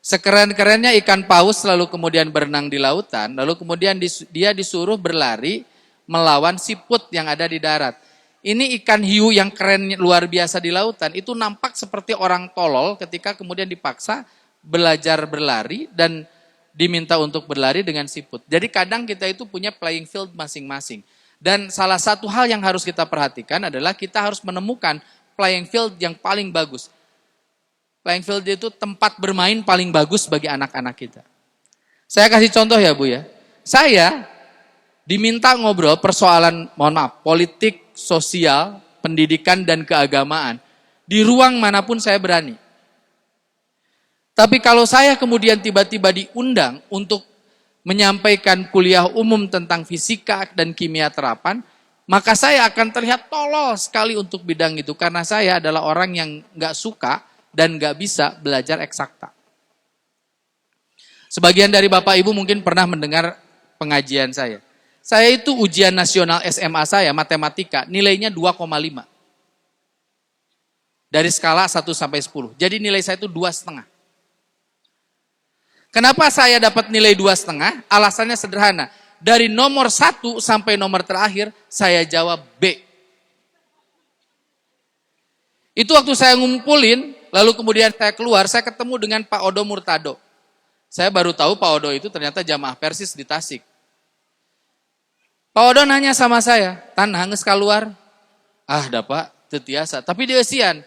Sekeren-kerennya ikan paus lalu kemudian berenang di lautan, lalu kemudian dia disuruh berlari melawan siput yang ada di darat. Ini ikan hiu yang keren luar biasa di lautan, itu nampak seperti orang tolol ketika kemudian dipaksa belajar berlari dan diminta untuk berlari dengan siput. Jadi kadang kita itu punya playing field masing-masing. Dan salah satu hal yang harus kita perhatikan adalah kita harus menemukan playing field yang paling bagus. Playing field itu tempat bermain paling bagus bagi anak-anak kita. Saya kasih contoh ya Bu ya. Saya diminta ngobrol persoalan, mohon maaf, politik, sosial, pendidikan, dan keagamaan. Di ruang manapun saya berani. Tapi kalau saya kemudian tiba-tiba diundang untuk menyampaikan kuliah umum tentang fisika dan kimia terapan, maka saya akan terlihat tolol sekali untuk bidang itu. Karena saya adalah orang yang nggak suka dan nggak bisa belajar eksakta. Sebagian dari Bapak Ibu mungkin pernah mendengar pengajian saya. Saya itu ujian nasional SMA saya, matematika, nilainya 2,5. Dari skala 1 sampai 10. Jadi nilai saya itu 2,5. Kenapa saya dapat nilai 2,5? Alasannya sederhana. Dari nomor 1 sampai nomor terakhir, saya jawab B. Itu waktu saya ngumpulin, lalu kemudian saya keluar, saya ketemu dengan Pak Odo Murtado. Saya baru tahu Pak Odo itu ternyata jamaah Persis di Tasik. Pak Odo nanya sama saya, "Tan hanges keluar?" "Ah, dapat tetiasa." Tapi dieusian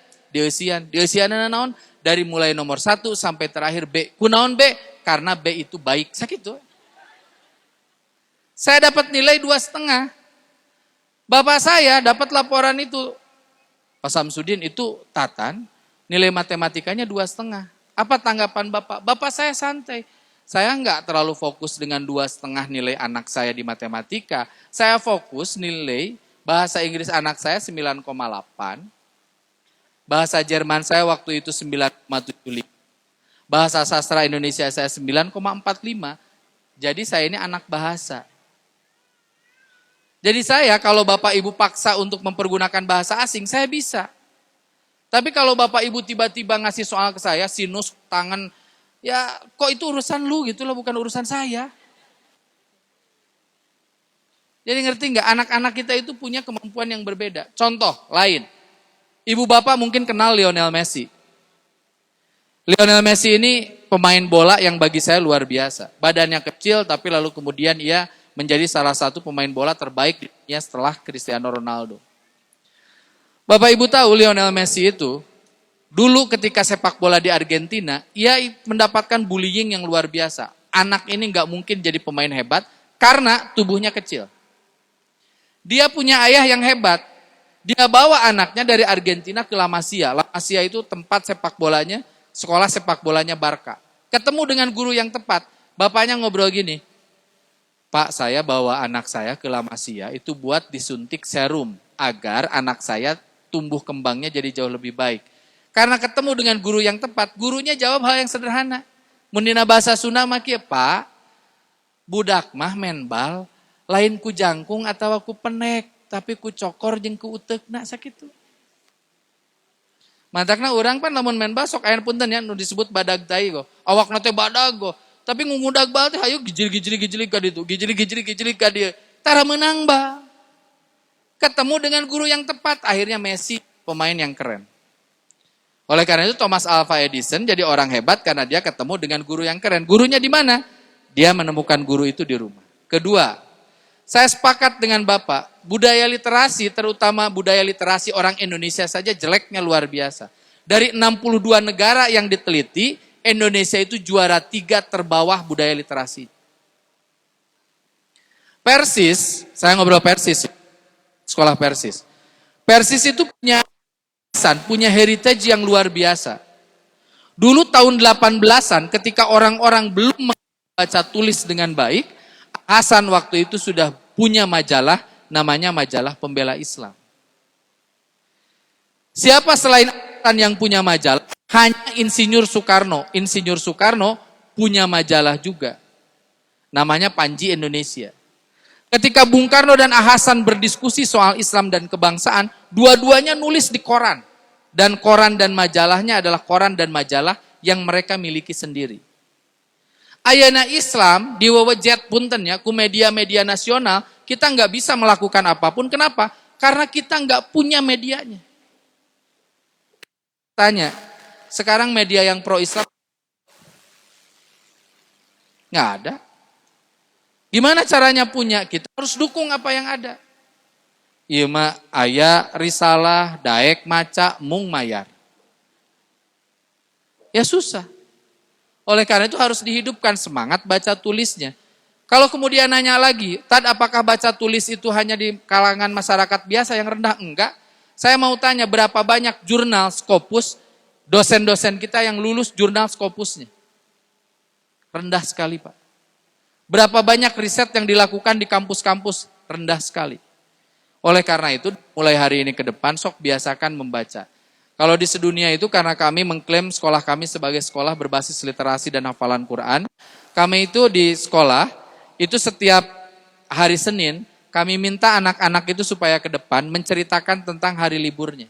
naon? Dari mulai nomor 1 sampai terakhir B. Kunaon B? Karena B itu baik. Sakitu. Saya dapat nilai 2,5. Bapak saya dapat laporan itu. Pak Samsudin itu Tatan, nilai matematikanya 2,5. Apa tanggapan Bapak? Bapak saya santai. Saya enggak terlalu fokus dengan 2,5 nilai anak saya di matematika. Saya fokus nilai bahasa Inggris anak saya 9,8. Bahasa Jerman saya waktu itu 9,75. Bahasa sastra Indonesia saya 9,45. Jadi saya ini anak bahasa. Jadi saya kalau Bapak Ibu paksa untuk mempergunakan bahasa asing, saya bisa. Tapi kalau Bapak Ibu tiba-tiba ngasih soal ke saya, sinus, tangan, ya kok itu urusan lu gitu loh, bukan urusan saya. Jadi ngerti nggak? Anak-anak kita itu punya kemampuan yang berbeda. Contoh lain, ibu bapak mungkin kenal Lionel Messi. Lionel Messi ini pemain bola yang bagi saya luar biasa. Badannya kecil tapi lalu kemudian ia menjadi salah satu pemain bola terbaik di dunia setelah Cristiano Ronaldo. Bapak Ibu tahu Lionel Messi itu dulu ketika sepak bola di Argentina, ia mendapatkan bullying yang luar biasa. Anak ini nggak mungkin jadi pemain hebat karena tubuhnya kecil. Dia punya ayah yang hebat. Dia bawa anaknya dari Argentina ke La Masia. La Masia itu tempat sepak bolanya, sekolah sepak bolanya Barca. Ketemu dengan guru yang tepat. Bapaknya ngobrol gini, "Pak, saya bawa anak saya ke La Masia itu buat disuntik serum agar anak saya tumbuh kembangnya jadi jauh lebih baik." Karena ketemu dengan guru yang tepat, gurunya jawab hal yang sederhana. Mundina bahasa Sunda mah kieu, "Pak, budak mah menbal, lain ku jangkung atau ku penek, tapi ku cokor jeung ku uteukna sakitu." Mantakna urang pan lamun menbal sok aya punten ya nu disebut badag tai go. Awakna teh badag go, tapi ngumundag bal teh hayu gijil-gijil ka ditu, gijil-gijil ka dieu. Tara meunang ba. Ketemu dengan guru yang tepat, akhirnya Messi pemain yang keren. Oleh karena itu Thomas Alva Edison jadi orang hebat karena dia ketemu dengan guru yang keren. Gurunya di mana? Dia menemukan guru itu di rumah. Kedua, saya sepakat dengan Bapak, budaya literasi, terutama budaya literasi orang Indonesia saja jeleknya luar biasa. Dari 62 negara yang diteliti, Indonesia itu juara 3 terbawah budaya literasi. Persis, saya ngobrol Persis, sekolah Persis. Persis itu punya heritage yang luar biasa. Dulu tahun 18-an ketika orang-orang belum membaca tulis dengan baik, Hasan waktu itu sudah punya majalah, namanya majalah Pembela Islam. Siapa selain Hasan yang punya majalah? Hanya Insinyur Soekarno. Insinyur Soekarno punya majalah juga. Namanya Panji Indonesia. Ketika Bung Karno dan Hasan berdiskusi soal Islam dan kebangsaan, dua-duanya nulis di koran. Dan koran dan majalahnya adalah koran dan majalah yang mereka miliki sendiri. Ayana Islam di wewejat puntennya, ku media-media nasional, kita nggak bisa melakukan apapun. Kenapa? Karena kita nggak punya medianya. Tanya, sekarang media yang pro-Islam nggak ada. Gimana caranya punya? Kita harus dukung apa yang ada. Iya mah, ayah, risalah, daek, maca, mung mayar. Ya susah. Oleh karena itu harus dihidupkan semangat baca tulisnya. Kalau kemudian nanya lagi, Tad apakah baca tulis itu hanya di kalangan masyarakat biasa yang rendah? Enggak. Saya mau tanya berapa banyak jurnal Scopus, dosen-dosen kita yang lulus jurnal Scopusnya? Rendah sekali Pak. Berapa banyak riset yang dilakukan di kampus-kampus? Rendah sekali. Oleh karena itu, mulai hari ini ke depan, sok biasakan membaca. Kalau di sedunia itu karena kami mengklaim sekolah kami sebagai sekolah berbasis literasi dan hafalan Quran, kami itu di sekolah, itu setiap hari Senin, kami minta anak-anak itu supaya ke depan menceritakan tentang hari liburnya.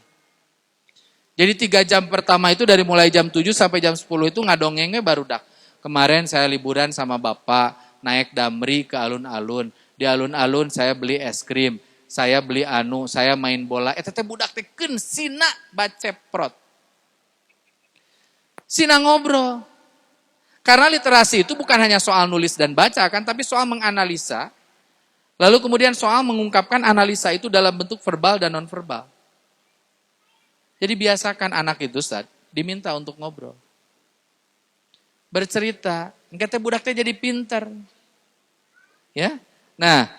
Jadi 3 jam pertama itu dari mulai jam 7 sampai jam 10 itu ngadongengnya baru dak. Kemarin saya liburan sama bapak, naik damri ke alun-alun. Di alun-alun saya beli es krim. Saya beli saya main bola. Teteh budak teh keun sina baceprot. Sina ngobrol. Karena literasi itu bukan hanya soal nulis dan baca kan, tapi soal menganalisa. Lalu kemudian soal mengungkapkan analisa itu dalam bentuk verbal dan non-verbal. Jadi biasakan anak itu Ustaz, diminta untuk ngobrol. Bercerita, engke teh budak teh jadi pinter. Ya. Nah,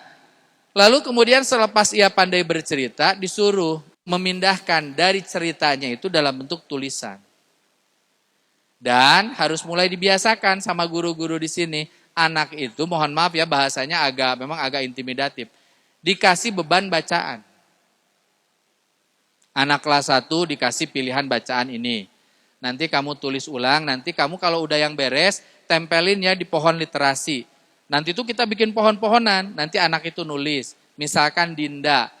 lalu kemudian selepas ia pandai bercerita, disuruh memindahkan dari ceritanya itu dalam bentuk tulisan. Dan harus mulai dibiasakan sama guru-guru di sini. Anak itu, mohon maaf ya bahasanya memang agak intimidatif. Dikasih beban bacaan. Anak kelas 1 dikasih pilihan bacaan ini. Nanti kamu tulis ulang, nanti kamu kalau udah yang beres, tempelin ya di pohon literasi. Nanti itu kita bikin pohon-pohonan, nanti anak itu nulis. Misalkan Dinda,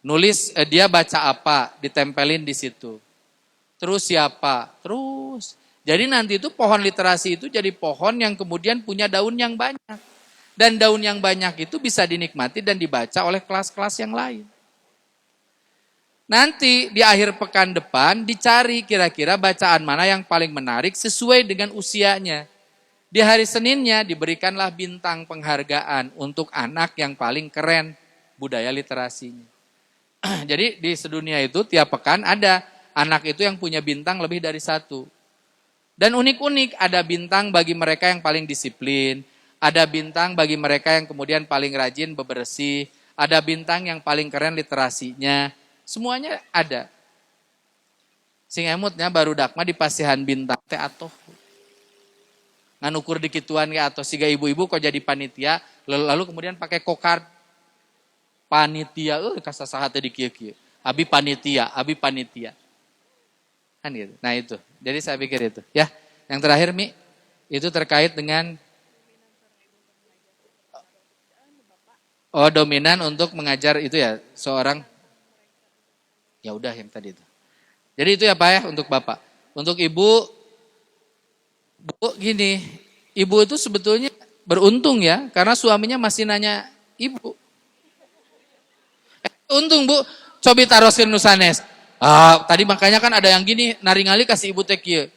nulis dia baca apa, ditempelin di situ. Terus siapa? Terus. Jadi nanti itu pohon literasi itu jadi pohon yang kemudian punya daun yang banyak. Dan daun yang banyak itu bisa dinikmati dan dibaca oleh kelas-kelas yang lain. Nanti di akhir pekan depan dicari kira-kira bacaan mana yang paling menarik sesuai dengan usianya. Di hari Seninnya diberikanlah bintang penghargaan untuk anak yang paling keren budaya literasinya. Jadi di sedunia itu tiap pekan ada anak itu yang punya bintang lebih dari 1. Dan unik-unik ada bintang bagi mereka yang paling disiplin, ada bintang bagi mereka yang kemudian paling rajin bebersih, ada bintang yang paling keren literasinya, semuanya ada. Sing emutnya baru dakma dipasihan bintang teh atoh. Nganukur dikituan ya atau siga ibu-ibu kok jadi panitia, lalu kemudian pakai kokard. Panitia, kasasaha teh di kieu-kieu. Abi panitia. Kan gitu. Nah itu. Jadi saya pikir itu. Ya, yang terakhir Mi, itu terkait dengan dominan untuk mengajar itu ya seorang. Ya udah yang tadi itu. Jadi itu ya Pak ya untuk Bapak. Untuk Ibu, Bu gini, Ibu itu sebetulnya beruntung ya karena suaminya masih nanya Ibu. Untung Bu, cobi taroskeun nu sanes. Tadi makanya kan ada yang gini, naringali kasih ibu teh kieu.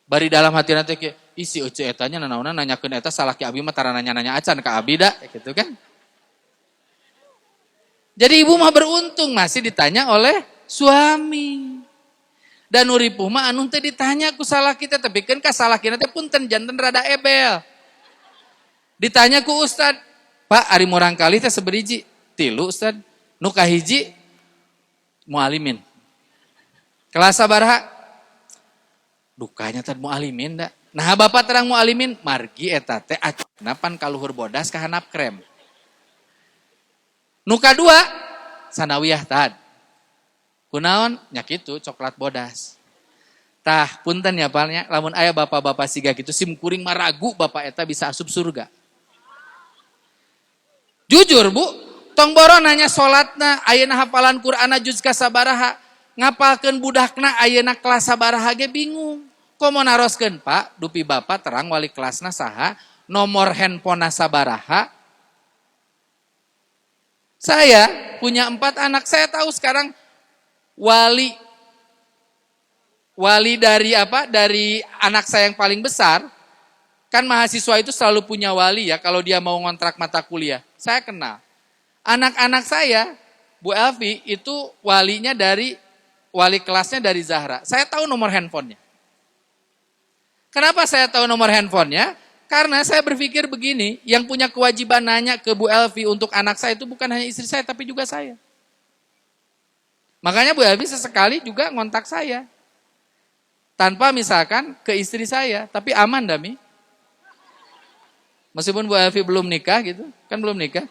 Bari dalam hati nanti kieu, isi ece etanya nanaona nanyakeun eta salaki abi mah tara nanya-nanya acan ka abi da, gitu kan. Jadi ibu mah beruntung masih ditanya oleh suami. Dan nuripuh mah anu teh ditanya ku salaki teh, tapi kan ka salakina teh punten janten rada ebel. Ditanya ku ustad, Pak ari murang kali teh saberiji? 3 ustad. Nu kahiji mualimin. Kelas sabaraha? Dukanya teh mualimin da. Nah bapak terang mualimin, margi eta teh acana pan kaluhur bodas ka handap krem. Nu kadua sanawiyah tad. Kunaon nya kitu coklat bodas. Tah punten ya palnya lamun aya bapak-bapak siga kitu sim kuring maragu bapak eta bisa asup surga. Jujur Bu, tong boro nanya salatna ayeuna hafalan Qur'ana juz ka sabaraha, ngapalkeun budakna ayeuna kelas sabaraha ge bingung. Komo naroskeun Pak, dupi bapak terang wali kelasna saha, nomor handphone sabaraha. Saya punya 4 anak, saya tahu sekarang wali dari apa? Dari anak saya yang paling besar, kan mahasiswa itu selalu punya wali ya kalau dia mau ngontrak mata kuliah. Saya kenal. Anak-anak saya, Bu Elvi itu walinya dari, wali kelasnya dari Zahra. Saya tahu nomor handphonenya. Kenapa saya tahu nomor handphonenya? Karena saya berpikir begini, yang punya kewajiban nanya ke Bu Elvi untuk anak saya itu bukan hanya istri saya, tapi juga saya. Makanya Bu Elvi sesekali juga ngontak saya. Tanpa misalkan ke istri saya, tapi aman Dami. Meskipun Bu Elvi belum nikah gitu, kan belum nikah.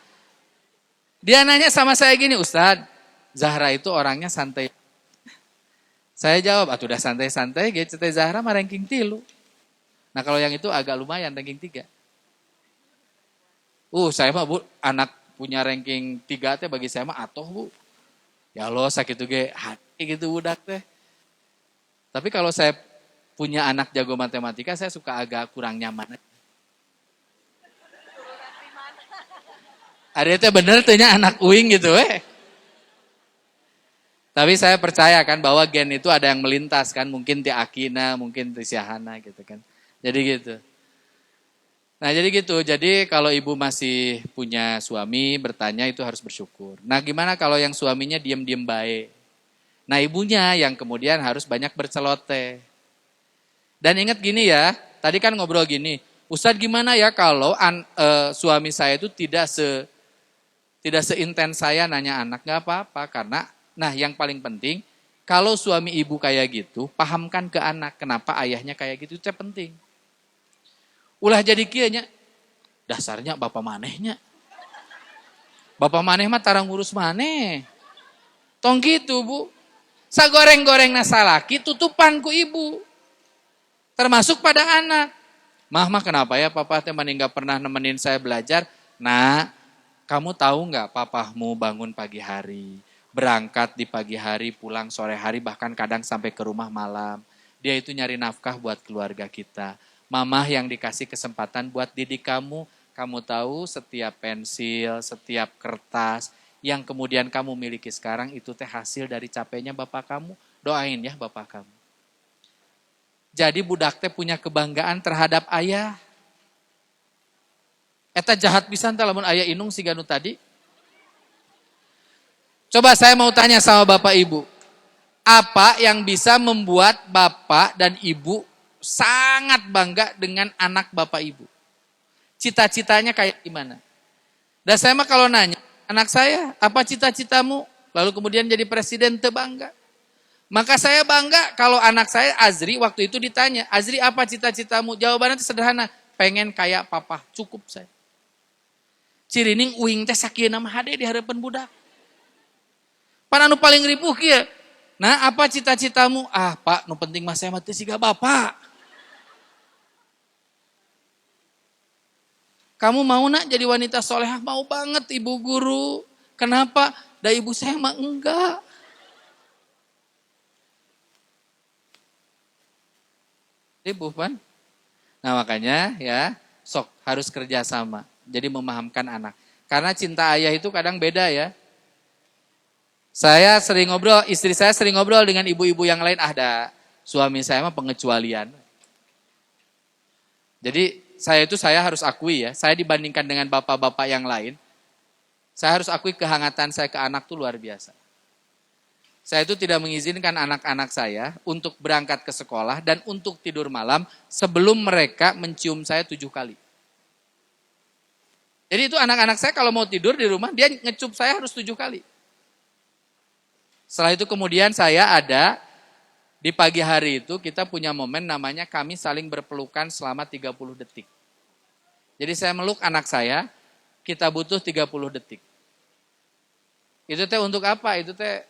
Dia nanya sama saya gini, Ustadz, Zahra itu orangnya santai. Saya jawab, udah santai-santai, gitu Zahra mah ranking 3. Nah kalau yang itu agak lumayan, ranking 3. Saya mah Bu, anak punya ranking 3 teh bagi saya mah atoh Bu. Ya Allah sakit ge hati gitu budak teh. Tapi kalau saya punya anak jago matematika, saya suka agak kurang nyaman. Ada teh bener tehnya anak uing gitu Tapi saya percaya kan bahwa gen itu ada yang melintas kan, mungkin ti Akina, mungkin ti Syahana gitu kan. Jadi gitu. Nah jadi gitu, jadi kalau ibu masih punya suami bertanya itu harus bersyukur. Nah gimana kalau yang suaminya diem-diem baik? Nah ibunya yang kemudian harus banyak berceloteh. Dan ingat gini ya, tadi kan ngobrol gini, Ustadz gimana ya kalau suami saya itu tidak seintens saya nanya anak, gak apa-apa. Karena, nah yang paling penting, kalau suami ibu kayak gitu, pahamkan ke anak, kenapa ayahnya kayak gitu, itu penting. Ulah jadi kieunya, dasarnya bapak manehnya. Bapak maneh mah tarang ngurus maneh. Tong gitu Bu. Sagoreng-goreng nasalaki tutupan ku ibu. Termasuk pada anak. Mah kenapa ya papa teh nggak pernah nemenin saya belajar? Nah, kamu tahu nggak papamu bangun pagi hari, berangkat di pagi hari, pulang sore hari, bahkan kadang sampai ke rumah malam. Dia itu nyari nafkah buat keluarga kita. Mamah yang dikasih kesempatan buat didik kamu. Kamu tahu setiap pensil, setiap kertas yang kemudian kamu miliki sekarang itu teh hasil dari capeknya bapak kamu. Doain ya bapak kamu. Jadi budak teh punya kebanggaan terhadap ayah. Eta jahat pisan teh lamun aya inung siga nu tadi. Coba saya mau tanya sama bapak ibu. Apa yang bisa membuat bapak dan ibu sangat bangga dengan anak bapak ibu? Cita-citanya kayak gimana? Dan saya mah kalau nanya, anak saya, apa cita-citamu? Lalu kemudian jadi presiden, teu bangga. Maka saya bangga kalau anak saya Azri waktu itu ditanya, Azri apa cita-citamu? Jawabannya itu sederhana, pengen kayak papa, cukup saya. Cirining uing teh sakieu mah hade di harapan budak. Pan anu paling ripuh kieu. Nah, apa cita-citamu? Pak, nu penting mah saya mah teu siga bapak. Kamu mau nak jadi wanita solehah? Mau banget ibu guru. Kenapa? Da ibu saya mah enggak. Ibu pan. Nah makanya ya sok harus kerja sama. Jadi memahamkan anak. Karena cinta ayah itu kadang beda ya. Saya sering ngobrol, istri saya sering ngobrol dengan ibu-ibu yang lain, ada suami saya mah pengecualian. Jadi saya harus akui ya, saya dibandingkan dengan bapak-bapak yang lain, saya harus akui kehangatan saya ke anak itu luar biasa. Saya itu tidak mengizinkan anak-anak saya untuk berangkat ke sekolah dan untuk tidur malam sebelum mereka mencium saya 7 kali. Jadi itu anak-anak saya kalau mau tidur di rumah, dia ngecup saya harus 7 kali. Setelah itu kemudian saya ada, di pagi hari itu kita punya momen namanya kami saling berpelukan selama 30 detik. Jadi saya meluk anak saya, kita butuh 30 detik. Itu teh untuk apa? Itu teh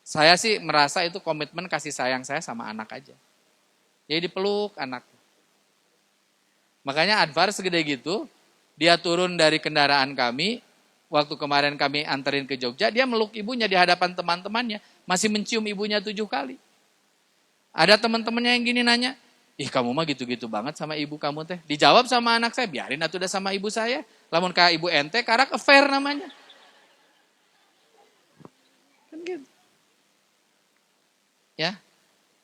saya sih merasa itu komitmen kasih sayang saya sama anak aja. Jadi dipeluk anak. Makanya Advar segede gitu, dia turun dari kendaraan kami, waktu kemarin kami anterin ke Jogja, dia meluk ibunya di hadapan teman-temannya, masih mencium ibunya 7 kali. Ada teman-temannya yang gini nanya, ih kamu mah gitu-gitu banget sama ibu kamu teh. Dijawab sama anak saya, biarin atuh udah sama ibu saya. Lamun kayak ibu ente, karak affair namanya. Kan gitu. Ya,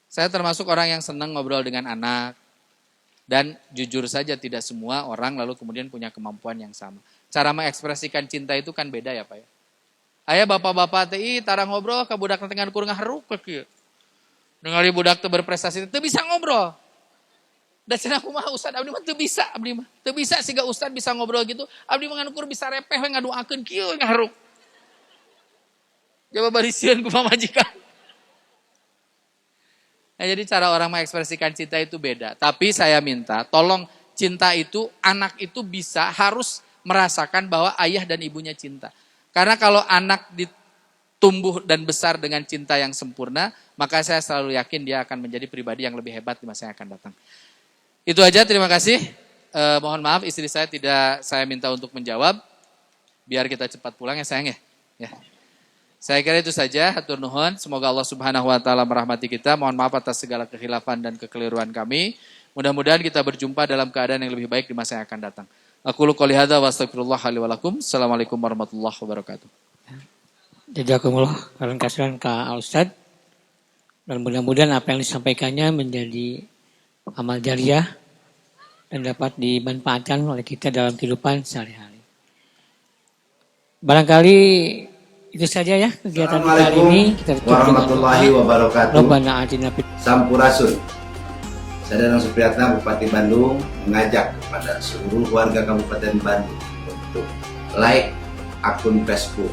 saya termasuk orang yang senang ngobrol dengan anak. Dan jujur saja tidak semua orang lalu kemudian punya kemampuan yang sama. Cara mengekspresikan cinta itu kan beda ya Pak ya. Ayah bapak-bapak teh tara ngobrol ke budak dengan kurang haruk ke kieu. Dengar budak teu berprestasi teu bisa ngobrol. Da cenah kumaha ustad abdi mah teu bisa abdi mah. Teu bisa siga ustad bisa ngobrol gitu. Abdi mah ngukur bisa repeh we ngaduakeun kieu ngaharuk. Coba barisieun kumaha majikan. Nah, jadi cara orang mengekspresikan cinta itu beda. Tapi saya minta, tolong cinta itu, anak itu bisa, harus merasakan bahwa ayah dan ibunya cinta. Karena kalau anak ditumbuh dan besar dengan cinta yang sempurna, maka saya selalu yakin dia akan menjadi pribadi yang lebih hebat di masa yang akan datang. Itu aja, terima kasih. Mohon maaf istri saya tidak saya minta untuk menjawab. Biar kita cepat pulang ya sayang ya. Saya kira itu saja, hatur nuhun. Semoga Allah Subhanahu wa taala merahmati kita. Mohon maaf atas segala kekhilafan dan kekeliruan kami. Mudah-mudahan kita berjumpa dalam keadaan yang lebih baik di masa yang akan datang. Aqulu qouli hadza wa astaghfirullah li wa lakum. Assalamualaikum warahmatullahi wabarakatuh. Jazakumullah khairan kasihan ka Ustaz. Dan mudah-mudahan apa yang disampaikannya menjadi amal jariah dan dapat dimanfaatkan oleh kita dalam kehidupan sehari-hari. Barangkali itu saja ya kegiatan kita hari ini. Kita warahmatullahi wabarakatuh. Rabbana atina fid Sampurasun. Saya Danang Supriyatna, Bupati Bandung, mengajak kepada seluruh warga Kabupaten Bandung untuk like akun Facebook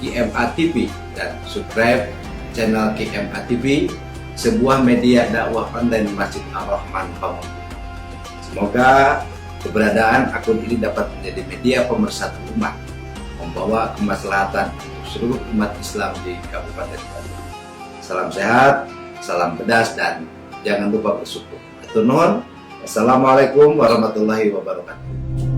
KMA TV dan subscribe channel KMA TV, sebuah media dakwah online Masjid Ar-Rahman Pamuntun. Semoga keberadaan akun ini dapat menjadi media pemersatu umat, membawa kemaslahatan seluruh umat Islam di Kabupaten Bandung. Salam sehat, salam pedas, dan jangan lupa bersyukur. Hatur nuhun. Assalamualaikum warahmatullahi wabarakatuh.